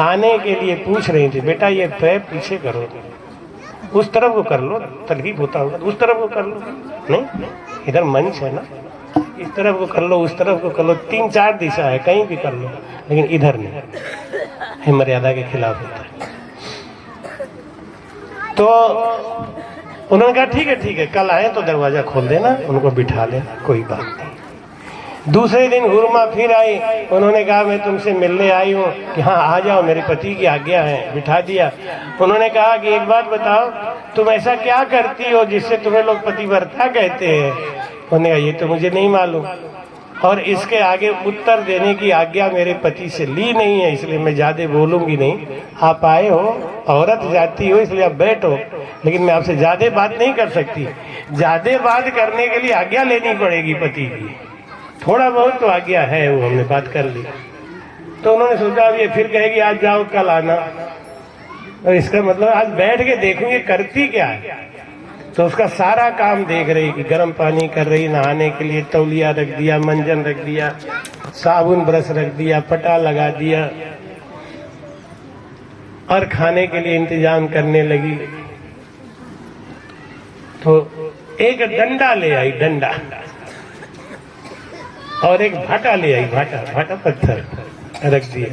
आने के लिए पूछ रही थी, बेटा ये पैर पीछे करो, उस तरफ को कर लो, तकलीफ होता होगा उस तरफ को कर लो, नहीं इधर मंच है ना, इस तरफ को कर लो, उस तरफ को कर लो, 3-4 दिशा है, कहीं भी कर लो, लेकिन इधर नहीं, है मर्यादा के खिलाफ होता है। तो उन्होंने कहा ठीक है कल आए तो दरवाजा खोल देना, उनको बिठा लेना, कोई बात नहीं। दूसरे दिन हुरमा फिर आई, उन्होंने कहा मैं तुमसे मिलने आई हूँ कि हाँ आ जाओ, मेरे पति की आज्ञा है, बिठा दिया। उन्होंने कहा कि एक बात बताओ, तुम ऐसा क्या करती हो जिससे तुम्हें लोग पतिव्रता कहते हैं? उन्होंने कहा ये तो मुझे नहीं मालूम, और इसके आगे उत्तर देने की आज्ञा मेरे पति से ली नहीं है, इसलिए मैं ज्यादा बोलूंगी नहीं। आप आए हो, औरत जाती हो, इसलिए आप बैठो, लेकिन मैं आपसे ज्यादा बात नहीं कर सकती। ज्यादा बात करने के लिए आज्ञा लेनी पड़ेगी पति की, थोड़ा बहुत तो आज्ञा है, वो हमने बात कर ली। तो उन्होंने सोचा अब ये फिर कहेगी आज जाओ कल आना, और इसका मतलब आज बैठ के देखूंगे करती क्या है। तो उसका सारा काम देख रही कि गर्म पानी कर रही, नहाने के लिए तौलिया रख दिया, मंजन रख दिया, साबुन ब्रश रख दिया, पटा लगा दिया, और खाने के लिए इंतजाम करने लगी। तो एक डंडा ले आई, डंडा, और एक भाटा ले आई, भाटा पत्थर रख दिया।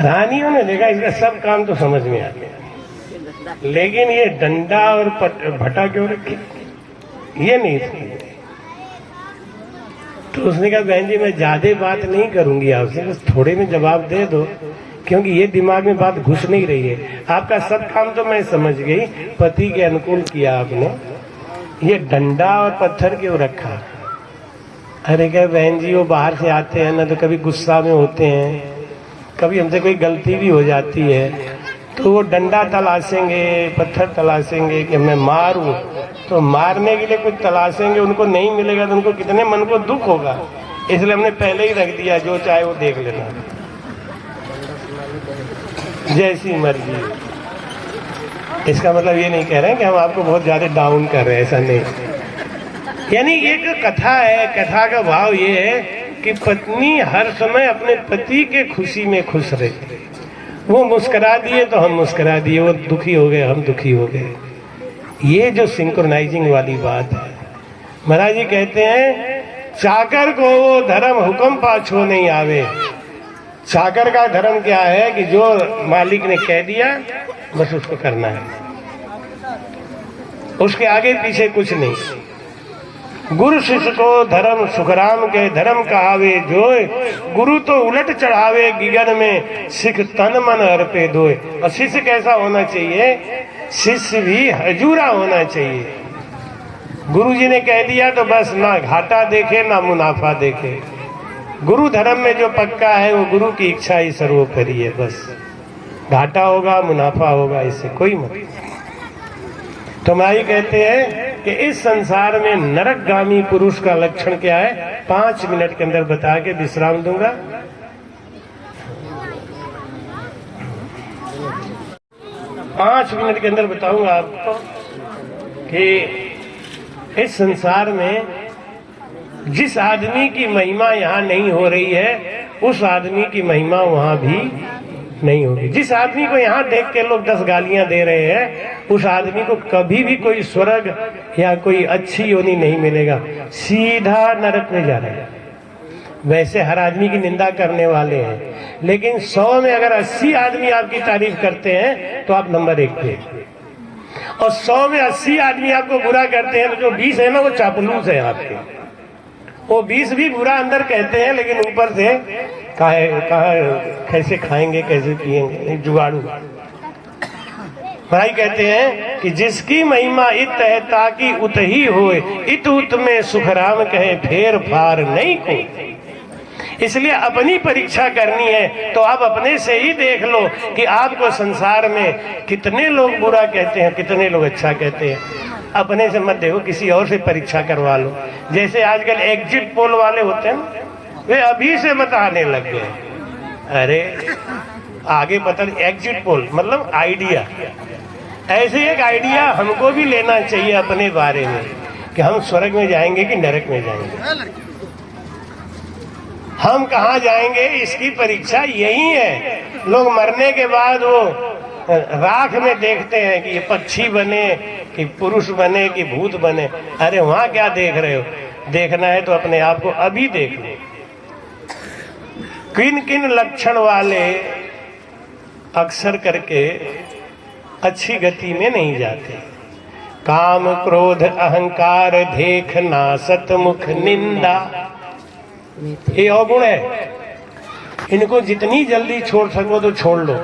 रानियों ने देखा इसका सब काम तो समझ में आ गया, लेकिन ये डंडा और भटा क्यों रखे, ये नहीं थी। तो उसने कहा बहन जी मैं ज्यादा बात नहीं करूंगी आपसे, बस थोड़े में जवाब दे दो, क्योंकि ये दिमाग में बात घुस नहीं रही है। आपका सब काम तो मैं समझ गई, पति के अनुकूल किया आपने, ये डंडा और पत्थर क्यों रखा? अरे क्या बहन जी वो बाहर से आते हैं ना, तो कभी गुस्सा में होते हैं, कभी हमसे कोई गलती भी हो जाती है, तो वो डंडा तलाशेंगे, पत्थर तलाशेंगे कि मैं मारूं, तो मारने के लिए कुछ तलाशेंगे, उनको नहीं मिलेगा तो उनको कितने मन को दुख होगा, इसलिए हमने पहले ही रख दिया, जो चाहे वो देख लेना, जैसी मर्जी। इसका मतलब ये नहीं कह रहे हैं कि हम आपको बहुत ज्यादा डाउन कर रहे हैं, ऐसा नहीं। यानी एक कथा है, कथा का भाव ये है कि पत्नी हर समय अपने पति के खुशी में खुश रहती है। वो मुस्कुरा दिए तो हम मुस्कुरा दिए, वो दुखी हो गए हम दुखी हो गए। ये जो सिंक्रोनाइजिंग वाली बात है, महाराज जी कहते हैं चाकर को वो धर्म हुक्म पाछो नहीं आवे। चाकर का धर्म क्या है कि जो मालिक ने कह दिया बस उसको करना है, उसके आगे पीछे कुछ नहीं। गुरु शिष्य को धर्म सुखराम के धर्म कहावे जोय, गुरु तो उलट चढ़ावे गिगन में, सिख तन मन अर्पे दोय। और शिष्य कैसा होना चाहिए? शिष्य भी हजूरा होना चाहिए। गुरु जी ने कह दिया तो बस ना घाटा देखे ना मुनाफा देखे। गुरु धर्म में जो पक्का है वो गुरु की इच्छा ही सर्वोपरि है, बस घाटा होगा मुनाफा होगा इससे कोई मतलब। तो माई कहते हैं कि इस संसार में नरकगामी पुरुष का लक्षण क्या है, 5 मिनट के अंदर बता के विश्राम दूंगा। पांच मिनट के अंदर बताऊंगा आपको कि इस संसार में जिस आदमी की महिमा यहाँ नहीं हो रही है, उस आदमी की महिमा वहां भी नहीं होगी। जिस आदमी को यहाँ देख के लोग 10 गालियां दे रहे हैं, उस आदमी को कभी भी कोई स्वर्ग या कोई अच्छी योनि नहीं मिलेगा, सीधा नरक में जा रहा है। वैसे हर आदमी की निंदा करने वाले हैं, लेकिन 100 में अगर 80 आदमी आपकी तारीफ करते हैं तो आप नंबर 1 पे, और 100 में 80 आदमी आपको बुरा करते हैं तो जो 20 है ना वो चापलूस है आपके। वो 20 भी बुरा अंदर कहते हैं, लेकिन ऊपर से कहा कैसे खाएंगे कैसे पिएंगे, जुगाड़ू। भाई कहते हैं कि जिसकी महिमा इत है ताकि उत ही होए, इत उत में सुखराम कहे फेर फार नहीं को। इसलिए अपनी परीक्षा करनी है तो आप अपने से ही देख लो कि आपको संसार में कितने लोग बुरा कहते हैं, कितने लोग अच्छा कहते हैं। अपने से मत देखो, किसी और से परीक्षा करवा लो। जैसे आजकल एग्जिट पोल वाले होते हैं, वे अभी से बताने लग गए, अरे आगे पता नहीं। एग्जिट पोल मतलब आइडिया। ऐसे एक आइडिया हमको भी लेना चाहिए अपने बारे में कि हम स्वर्ग में जाएंगे कि नरक में जाएंगे, हम कहाँ जाएंगे, इसकी परीक्षा यही है। लोग मरने के बाद वो राख में देखते हैं कि ये पक्षी बने कि पुरुष बने कि भूत बने। अरे वहां क्या देख रहे हो? देखना है तो अपने आप को अभी देख लो। किन किन लक्षण वाले अक्सर करके अच्छी गति में नहीं जाते? काम क्रोध अहंकार देखना सतमुख निंदा, ये अवगुण है। इनको जितनी जल्दी छोड़ सको तो छोड़ लो।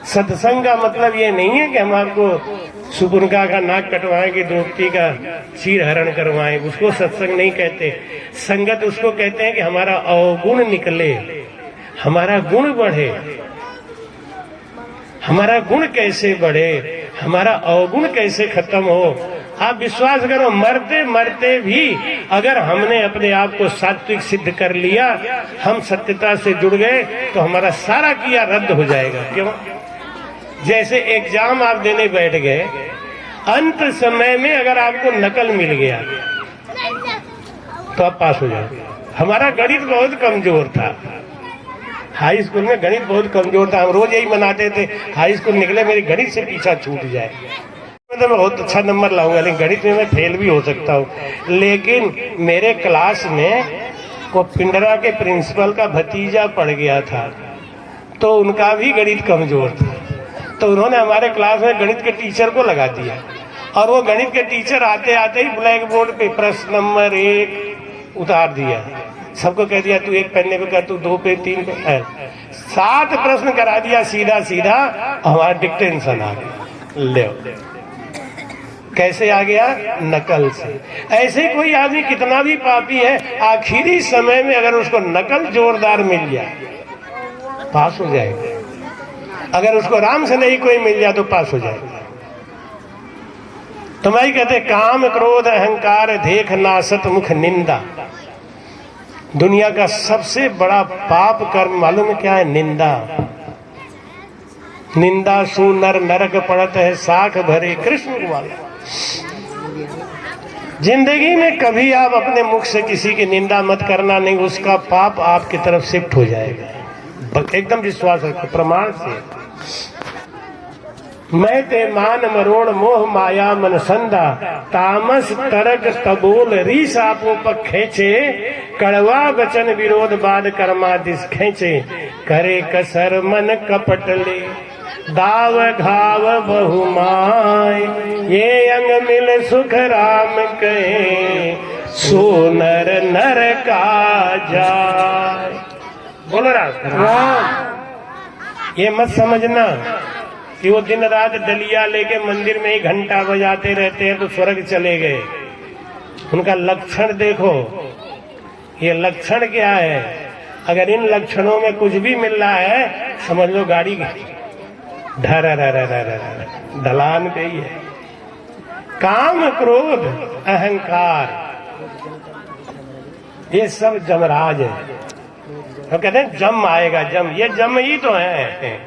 सत्संग का मतलब ये नहीं है कि हम आपको सुपुनका का नाक कटवाएं कि द्रौपदी का चीर हरण करवाएं, उसको सत्संग नहीं कहते। संगत उसको कहते हैं कि हमारा अवगुण निकले, हमारा गुण बढ़े। हमारा गुण कैसे बढ़े, हमारा अवगुण कैसे खत्म हो। आप विश्वास करो, मरते मरते भी अगर हमने अपने आप को सात्विक सिद्ध कर लिया, हम सत्यता से जुड़ गए, तो हमारा सारा किया रद्द हो जाएगा। क्यों? जैसे एग्जाम आप देने बैठ गए, अंत समय में अगर आपको नकल मिल गया तो आप पास हो जाओगे। हमारा गणित बहुत कमजोर था, हाई स्कूल में गणित बहुत कमजोर था। हम रोज यही मनाते थे, हाई स्कूल निकले मेरे गणित से पीछा छूट जाए, तो मैं बहुत अच्छा नंबर लाऊंगा। लेकिन गणित में मैं फेल भी हो सकता हूँ। लेकिन मेरे क्लास में वो पिंडरा के प्रिंसिपल का भतीजा पढ़ गया था, तो उनका भी गणित कमजोर था, तो उन्होंने हमारे क्लास में गणित के टीचर को लगा दिया। और वो गणित के टीचर आते आते ही ब्लैक बोर्ड पे प्रश्न नंबर 1 उतार दिया। सबको कह दिया तू 1 पन्ने पे कर, तू 2 पे 3 पे 7 प्रश्न करा दिया सीधा सीधा। हमारा डिक्टेंशन आ गया। ले कैसे आ गया? नकल से। ऐसे कोई आदमी कितना भी पापी है, आखिरी समय में अगर उसको नकल जोरदार मिल जाए पास हो जाएगा। अगर उसको राम से नहीं कोई मिल जाए तो पास हो जाएगा। तो मैं कहते काम क्रोध अहंकार देखना सतमुख निंदा। दुनिया का सबसे बड़ा पाप कर्म मालूम है क्या है? निंदा। निंदा सु नर नरक पड़त है साख भरे कृष्ण वाला। जिंदगी में कभी आप अपने मुख से किसी की निंदा मत करना, नहीं उसका पाप आपकी तरफ शिफ्ट हो जाएगा। एकदम विश्वास रखो प्रमाण से। मैं ते मान मरोड़ मोह माया मन संदा, तामस तरक तबोल रीस आपो पर खेचे, कड़वा वचन विरोध बाद कर्मा दिस खेचे, करे कसर मन कपट ले, दाव घाव बहुमाय, ये अंग मिल सुख राम कहे, सो नर नर का जाय। बोलो राम। ये मत समझना कि वो दिन रात डलिया लेके मंदिर में ही घंटा बजाते रहते हैं तो स्वर्ग चले गए। उनका लक्षण देखो, ये लक्षण क्या है? अगर इन लक्षणों में कुछ भी मिल रहा है समझ लो गाड़ी ढलान पे ही है। काम क्रोध अहंकार ये सब जमराज है। तो कहते हैं जम आएगा, जम। ये जम ही तो है,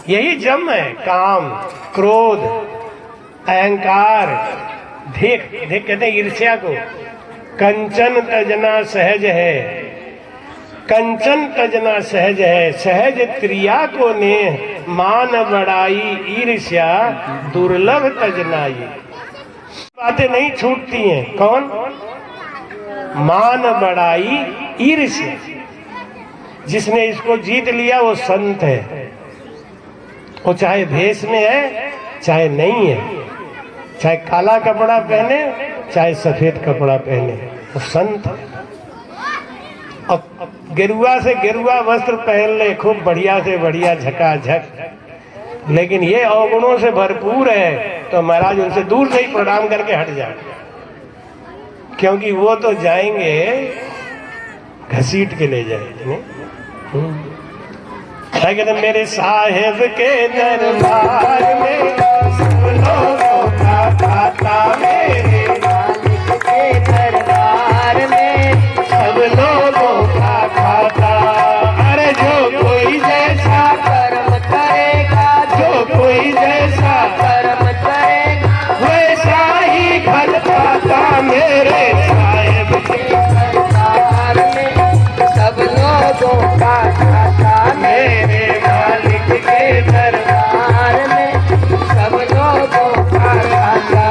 यही जम है। काम क्रोध अहंकार देख देख कहते हैं ईर्ष्या को। कंचन तजना सहज है, कंचन तजना सहज है, सहज क्रिया को ने मान बढ़ाई, ईर्ष्या दुर्लभ तजनाई। बातें नहीं छूटती हैं। कौन? मान बढ़ाई ईर्ष्या। जिसने इसको जीत लिया वो संत है। वो चाहे भेष में है चाहे नहीं है, चाहे काला कपड़ा पहने चाहे सफेद कपड़ा पहने, वो संत है। अब गेरुआ से गेरुआ वस्त्र पहन ले, खूब बढ़िया से बढ़िया झकाझक, लेकिन ये अवगुणों से भरपूर है तो महाराज उनसे दूर से ही प्रणाम करके हट जाए। क्योंकि वो तो जाएंगे घसीट के ले जाए। कहते मेरे साहेब के दरबार में सब लोगों का खाता, मेरे मालिक के दरबार में सब लोगों का खाता। अरे जो कोई जैसा कर्म करेगा, जो कोई जैसा कर्म करेगा, वैसा ही फल पाता। मेरे साहेब के दरबार में सब लोगों का खाता, मेरे मालिक के दरबार में सब लोगों का खाता।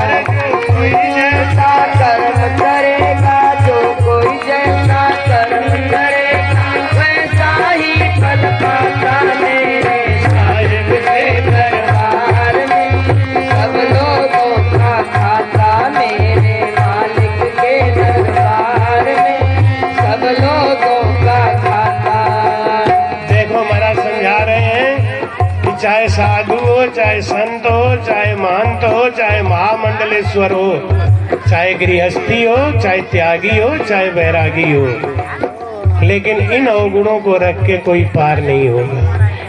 अरे जो कोई जैसा कर्म करेगा, जो कोई जैसा कर्म करेगा, वैसा ही फल पाता। मेरे साहिब के दरबार में सब लोगों का खाता, मेरे मालिक के दरबार में सब लोगों का खाता। देखो महाराज समझा रहे हैं कि चाहे साधु हो, चाहे संत हो, चाहे महंत हो, चाहे महामंडलेश्वर हो, चाहे गृहस्थी हो, चाहे त्यागी हो, चाहे बैरागी हो, लेकिन इन अवगुणों को रख के कोई पार नहीं होगा।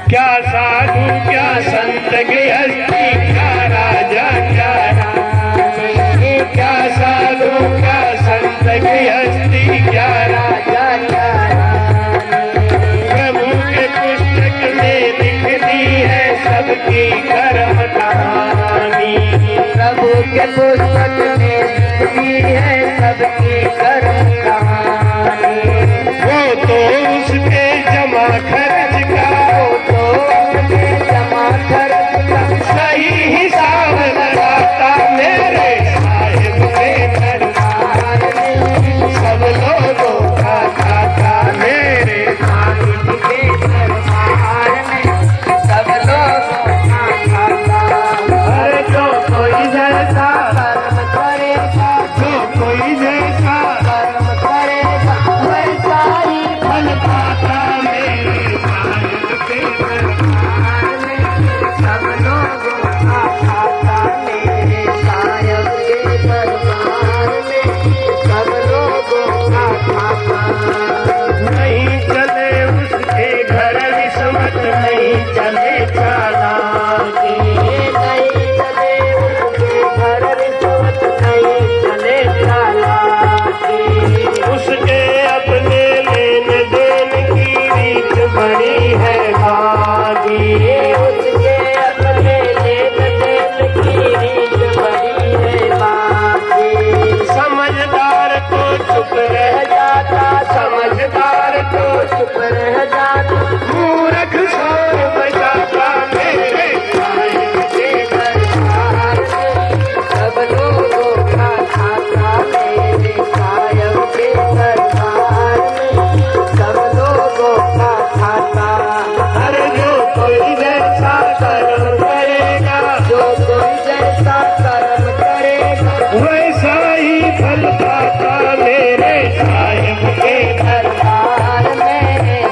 क्या साधु, क्या संत, गृहस्थी, क्या राजा, क्या रानी, क्या साधु, क्या संत, गृहस्थी, क्या राजा, क्या रानी। प्रभु के पुस्तक में लिख दी है सबकी कर्म कहानी। प्रभु के पुस्तक में लिख दी है सबकी कर्म कहानी। वो तो उसके जमा खर्च का, वो तो उसके जमा खर्च का सही हिसाब लगाता। मेरे साहिब के दरबार में सब लोगों का खाता, मेरे मालिक के दरबार में सब लोगों का खाता। अरे जो कोई जैसा कर्म करेगा, जो कोई जैसा कर्म करेगा, वैसा ही फल पाता। मेरे साहिब के दरबार में सब लोगों का खाता, मेरे साहिब के दरबार में सब लोगों का खाता। नहीं चले उसके घर रिश्वत, नहीं चले चालाकी, नहीं चले उसके घर रिश्वत, नहीं चले चालाकी। उसके अपने लेन देन की रीत बड़ी है भागी, उसके अपने लेन देन की रीत बड़ी है भागी। समझदार तो चुप रह जाता, समझदार तो चुप रह जाता, मूर्ख शोर बजाता। मेरे साहिब के दरबार में सब लोगों का खाता, मेरे साहिब के दरबार में सब लोगों का खाता। अरे जो कोई जैसा कर्म करेगा, जो कोई जैसा कर्म करेगा, वैसा ही फल पाता। मेरे साहिब के दरबार में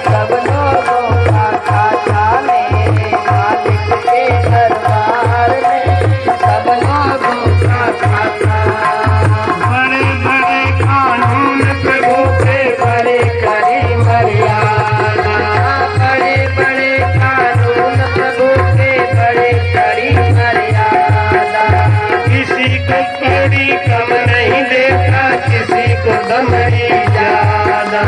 सब लोगों का खाता, मेरे मालिक के दरबार में सब लोगों का खाता। बड़े बड़े कानून प्रभु के, बड़े कड़ी मर्यादा, बड़े बड़े कानून प्रभु के, बड़े कड़ी मर्यादा। किसी को कड़ी कम नहीं देता, किसी को दमड़ी ज्यादा,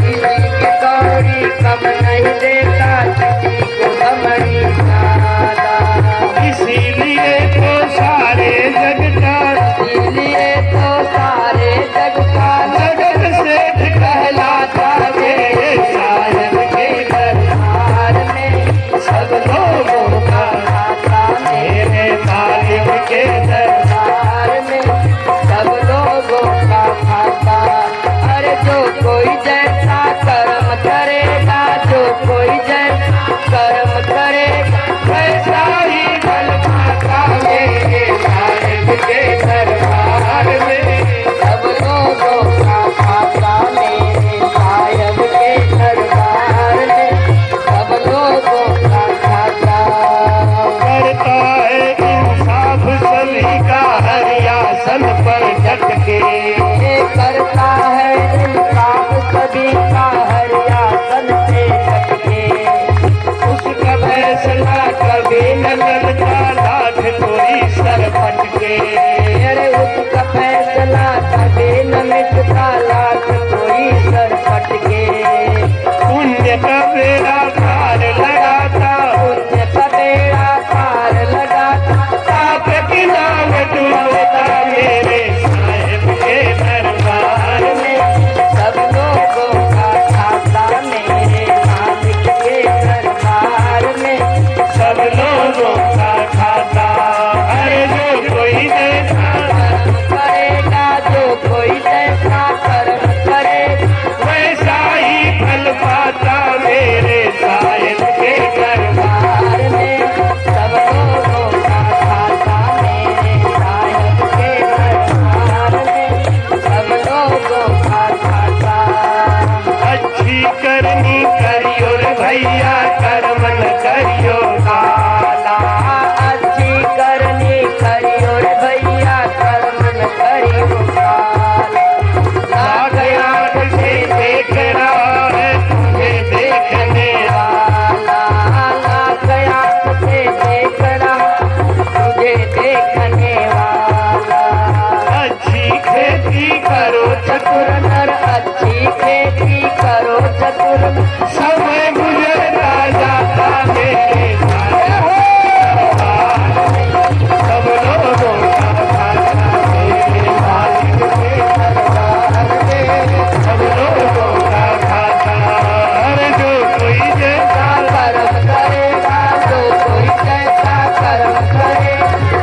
किसी की कौड़ी कम नहीं देता, किसी को दमड़ी ज्यादा। इसीलिए तो सारे जग का, इसीलिए तो सारे जग का जगत सेठ कहलाता। मेरे साहिब के दरबार में सब लोगों का खाता, मेरे मालिक के दरबार में सब लोगों का खाता। अरे जो कोई जैसा कर्म करेगा, देखनी करियो रे भैया कर्म न करियो काला। अच्छी करनी करियो रे भैया कर्म न करियो काला। लाख आंख से देख रहा है तुझे देखने वाला, लाख आंख से देख रहा तुझे देखने वाला। अच्छी खेती करो चतुर नर अच्छी खेती करो चतुर, समय गुजरता जाता मेरे सब लोगों का खाता मेरे मालिक के दरबार में। सब लोगों का खाता हर जो कोई जैसा कर्म करेगा जो कोई जैसा कर्म करे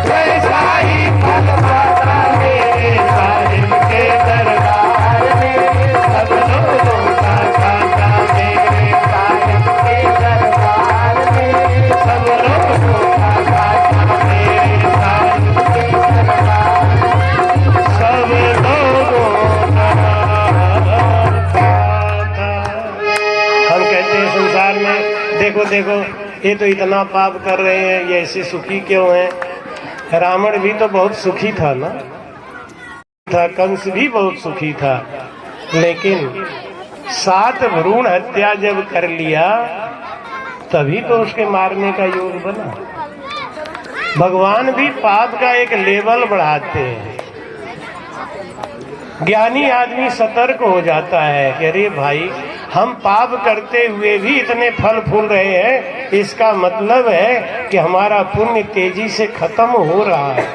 वैसा ही फल पाता मेरे मालिक के दरबार में। सब लोगों का खाता मेरे मालिक के दरबार में। सब लोगों का खाता मेरे मालिक के दरबार में। सब लोगों का खाता। हम कहते हैं संसार में देखो देखो ये तो इतना पाप कर रहे हैं, ये ऐसे सुखी क्यों हैं? रावण भी तो बहुत सुखी था ना, कंस भी बहुत सुखी था, लेकिन 7 भ्रूण हत्या जब कर लिया तभी तो उसके मारने का योग बना। भगवान भी पाप का एक लेवल बढ़ाते हैं। ज्ञानी आदमी सतर्क हो जाता है कि अरे भाई हम पाप करते हुए भी इतने फल फूल रहे हैं, इसका मतलब है कि हमारा पुण्य तेजी से खत्म हो रहा है।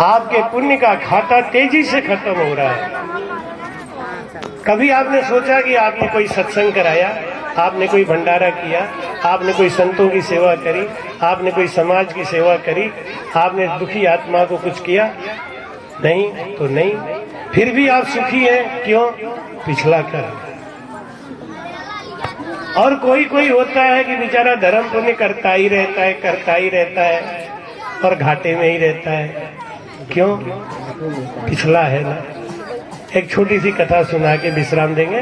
आपके पुण्य का खाता तेजी से खत्म हो रहा है। कभी आपने सोचा कि आपने कोई सत्संग कराया, आपने कोई भंडारा किया, आपने कोई संतों की सेवा करी, आपने कोई समाज की सेवा करी, आपने दुखी आत्मा को कुछ किया? नहीं तो नहीं, फिर भी आप सुखी हैं। क्यों? पिछला कर्म। और कोई कोई होता है कि बेचारा धर्म पुण्य करता ही रहता है, करता ही रहता है और घाटे में ही रहता है। क्यों? पिछला है ना। एक छोटी सी कथा सुना के विश्राम देंगे।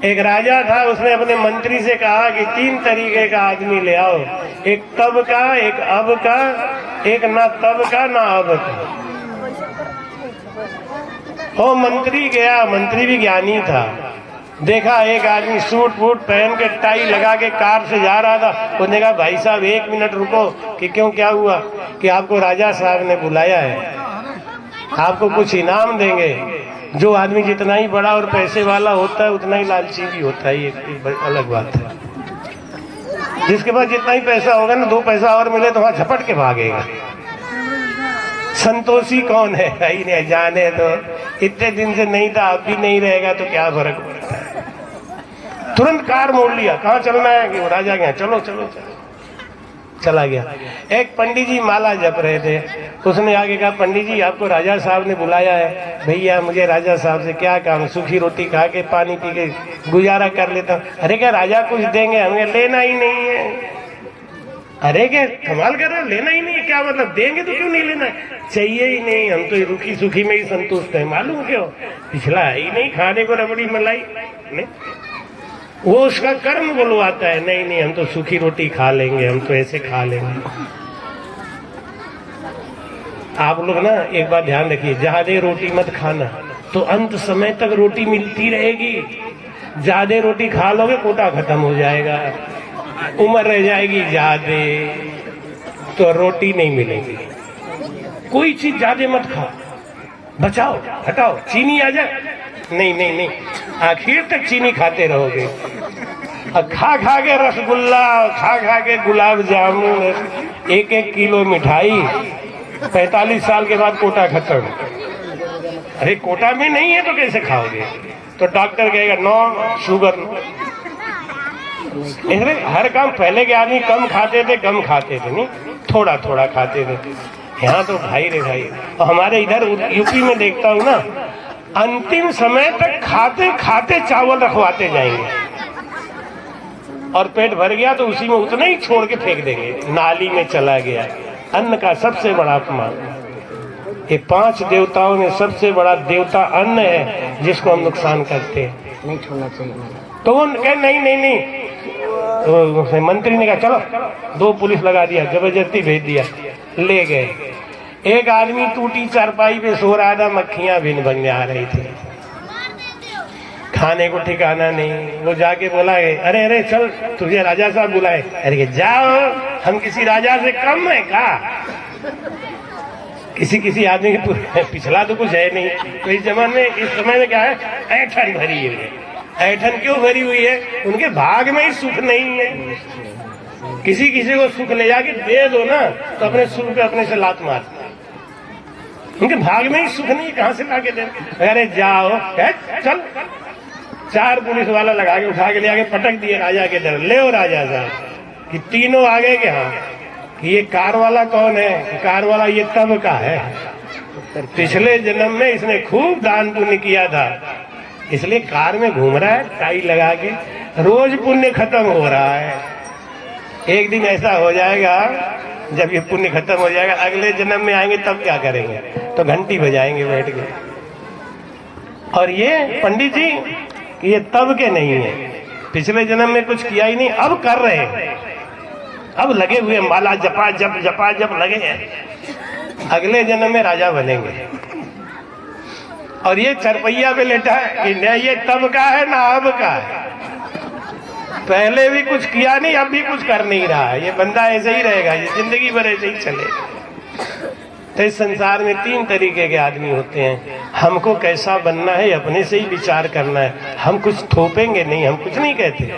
एक राजा था, उसने अपने मंत्री से कहा कि 3 तरीके का आदमी ले आओ, एक तब का, एक अब का, एक ना तब का ना अब का। वो मंत्री गया, मंत्री भी ज्ञानी था, देखा एक आदमी सूट वूट पहन के टाई लगा के कार से जा रहा था। उसने कहा भाई साहब 1 मिनट रुको। कि क्यों, क्या हुआ? कि आपको राजा साहब ने बुलाया है, आपको कुछ इनाम देंगे। जो आदमी जितना ही बड़ा और पैसे वाला होता है उतना ही लालची भी होता है, ये अलग बात है। जिसके पास जितना ही पैसा होगा ना, 2 पैसा और मिले तो वहां झपट के भागेगा। संतोषी कौन है? ही नहीं, जाने तो इतने दिन से नहीं था, अब भी नहीं रहेगा तो क्या फर्क पड़ता है। तुरंत कार मोड़ लिया। कहाँ चलना है? कि राजा गया। चलो चलो चलो, चला गया। एक पंडित जी माला जप रहे थे, उसने आगे कहा पंडित जी आपको राजा साहब ने बुलाया है। भैया मुझे राजा साहब से क्या काम, सूखी रोटी खा के पानी पी के गुजारा कर लेता हूँ। अरे क्या राजा कुछ देंगे? हमें लेना ही नहीं है। अरे क्या कमाल कर रहे हो, लेना ही नहीं है? क्या मतलब, देंगे तो क्यों नहीं लेना? चाहिए ही नहीं, हम तो रुकी सुखी में ही संतुष्ट है। मालूम क्यों? पिछला है ही नहीं, खाने को रबड़ी मलाई नहीं। वो उसका कर्म बुलवाता है, नहीं नहीं हम तो सूखी रोटी खा लेंगे, हम तो ऐसे खा लेंगे। आप लोग ना एक बात ध्यान रखिए, ज्यादा रोटी मत खाना, तो अंत समय तक रोटी मिलती रहेगी। ज्यादा रोटी खा लोगे कोटा खत्म हो जाएगा, उम्र रह जाएगी ज्यादा, तो रोटी नहीं मिलेगी। कोई चीज ज्यादा मत खाओ, बचाओ, हटाओ। चीनी आ जाए, नहीं नहीं नहीं, आखिर तक चीनी खाते रहोगे। और खा खा के रसगुल्ला, खा खा के गुलाब जामुन, 1-1 किलो मिठाई, 45 साल के बाद कोटा खत्म। अरे कोटा में नहीं है तो कैसे खाओगे? तो डॉक्टर कहेगा नो शुगर नो। इसलिए हर काम, पहले के आदमी कम खाते थे नहीं, थोड़ा थोड़ा खाते थे। यहाँ तो भाई रे भाई, और हमारे इधर यूपी में देखता हूँ ना, अंतिम समय तक खाते खाते चावल रखवाते जाएंगे, और पेट भर गया तो उसी में उतना ही छोड़ के फेंक देंगे, नाली में चला गया। अन्न का सबसे बड़ा अपमान। ये 5 देवताओं में सबसे बड़ा देवता अन्न है, जिसको हम नुकसान करते हैं। नहीं छोड़ना चाहिए महाराज। तो वो कहे नहीं नहीं नहीं, तो उसने मंत्री ने कहा चलो, 2 पुलिस लगा दिया, जबरदस्ती भेज दिया, ले गए। एक आदमी टूटी चारपाई पे सो रहा था, मक्खियां भिन भन आ रही थी, खाने को ठिकाना नहीं। वो जाके बोला अरे अरे चल, तुझे राजा साहब बुलाए। अरे जाओ, हम किसी राजा से कम है का? किसी आदमी के पिछला तो कुछ है नहीं। तो इस जमाने में, इस समय में क्या है, ऐठन भरी है। ऐठन क्यों भरी हुई है? उनके भाग में ही सुख नहीं है। किसी को सुख ले जाके दे दो ना, तो अपने सुख पे अपने से लात मार। उनके भाग में ही सुख नहीं, कहां से लाके दे? अरे जाओ, चल। 4 पुलिस वाला लगा के उठा के ले आके पटक दिए राजा के दर। ले राजा साहब कि तीनों आ गए कि हाँ, कि ये कार वाला कौन है? कार वाला ये तब का है, पिछले जन्म में इसने खूब दान पुण्य किया था, इसलिए कार में घूम रहा है टाई लगा के, रोज पुण्य खत्म हो रहा है। एक दिन ऐसा हो जाएगा, जब ये पुण्य खत्म हो जाएगा, अगले जन्म में आएंगे तब क्या करेंगे? तो घंटी बजाएंगे बैठ के। और ये पंडित जी, ये तब के नहीं है, पिछले जन्म में कुछ किया ही नहीं, अब कर रहे हैं, अब लगे हुए माला जपा जप लगे हैं, अगले जन्म में राजा बनेंगे। और ये चरपैया पे लेटा है कि न ये तब का है ना अब का है, पहले भी कुछ किया नहीं, अब भी कुछ कर नहीं रहा है। ये बंदा ऐसे ही रहेगा, ये जिंदगी भर ऐसे ही चलेगा। तो इस संसार में 3 तरीके के आदमी होते हैं। हमको कैसा बनना है, अपने से ही विचार करना है। हम कुछ थोपेंगे नहीं, हम कुछ नहीं कहते,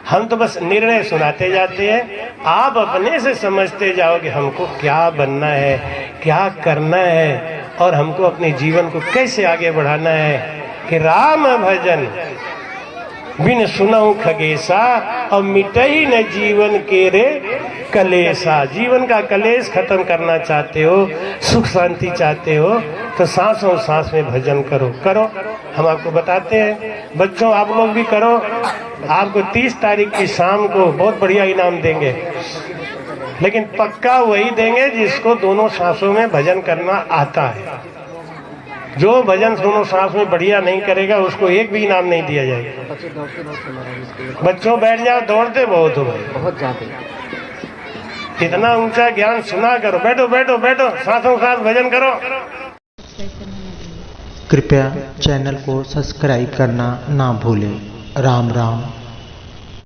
हम तो बस निर्णय सुनाते जाते हैं। आप अपने से समझते जाओ कि हमको क्या बनना है, क्या करना है, और हमको अपने जीवन को कैसे आगे बढ़ाना है। कि राम भजन बिन सुनऊ खगेसा, और मिटई न जीवन के रे कलेसा। जीवन का कलेश खत्म करना चाहते हो, सुख शांति चाहते हो, तो सांसों सांस में भजन करो। हम आपको बताते हैं, बच्चों आप लोग भी करो। आपको 30 तारीख की शाम को बहुत बढ़िया इनाम देंगे, लेकिन पक्का वही देंगे जिसको दोनों सांसों में भजन करना आता है। जो भजन दोनों सांस में बढ़िया नहीं करेगा, उसको एक भी इनाम नहीं दिया जाएगा। बच्चों बैठ जाओ, दौड़ते बहुत हो भाई, बहुत ज्यादा। इतना ऊंचा ज्ञान सुना करो। बैठो बैठो बैठो, सांसों सांस भजन करो। कृपया चैनल को सब्सक्राइब करना ना भूलें। राम राम।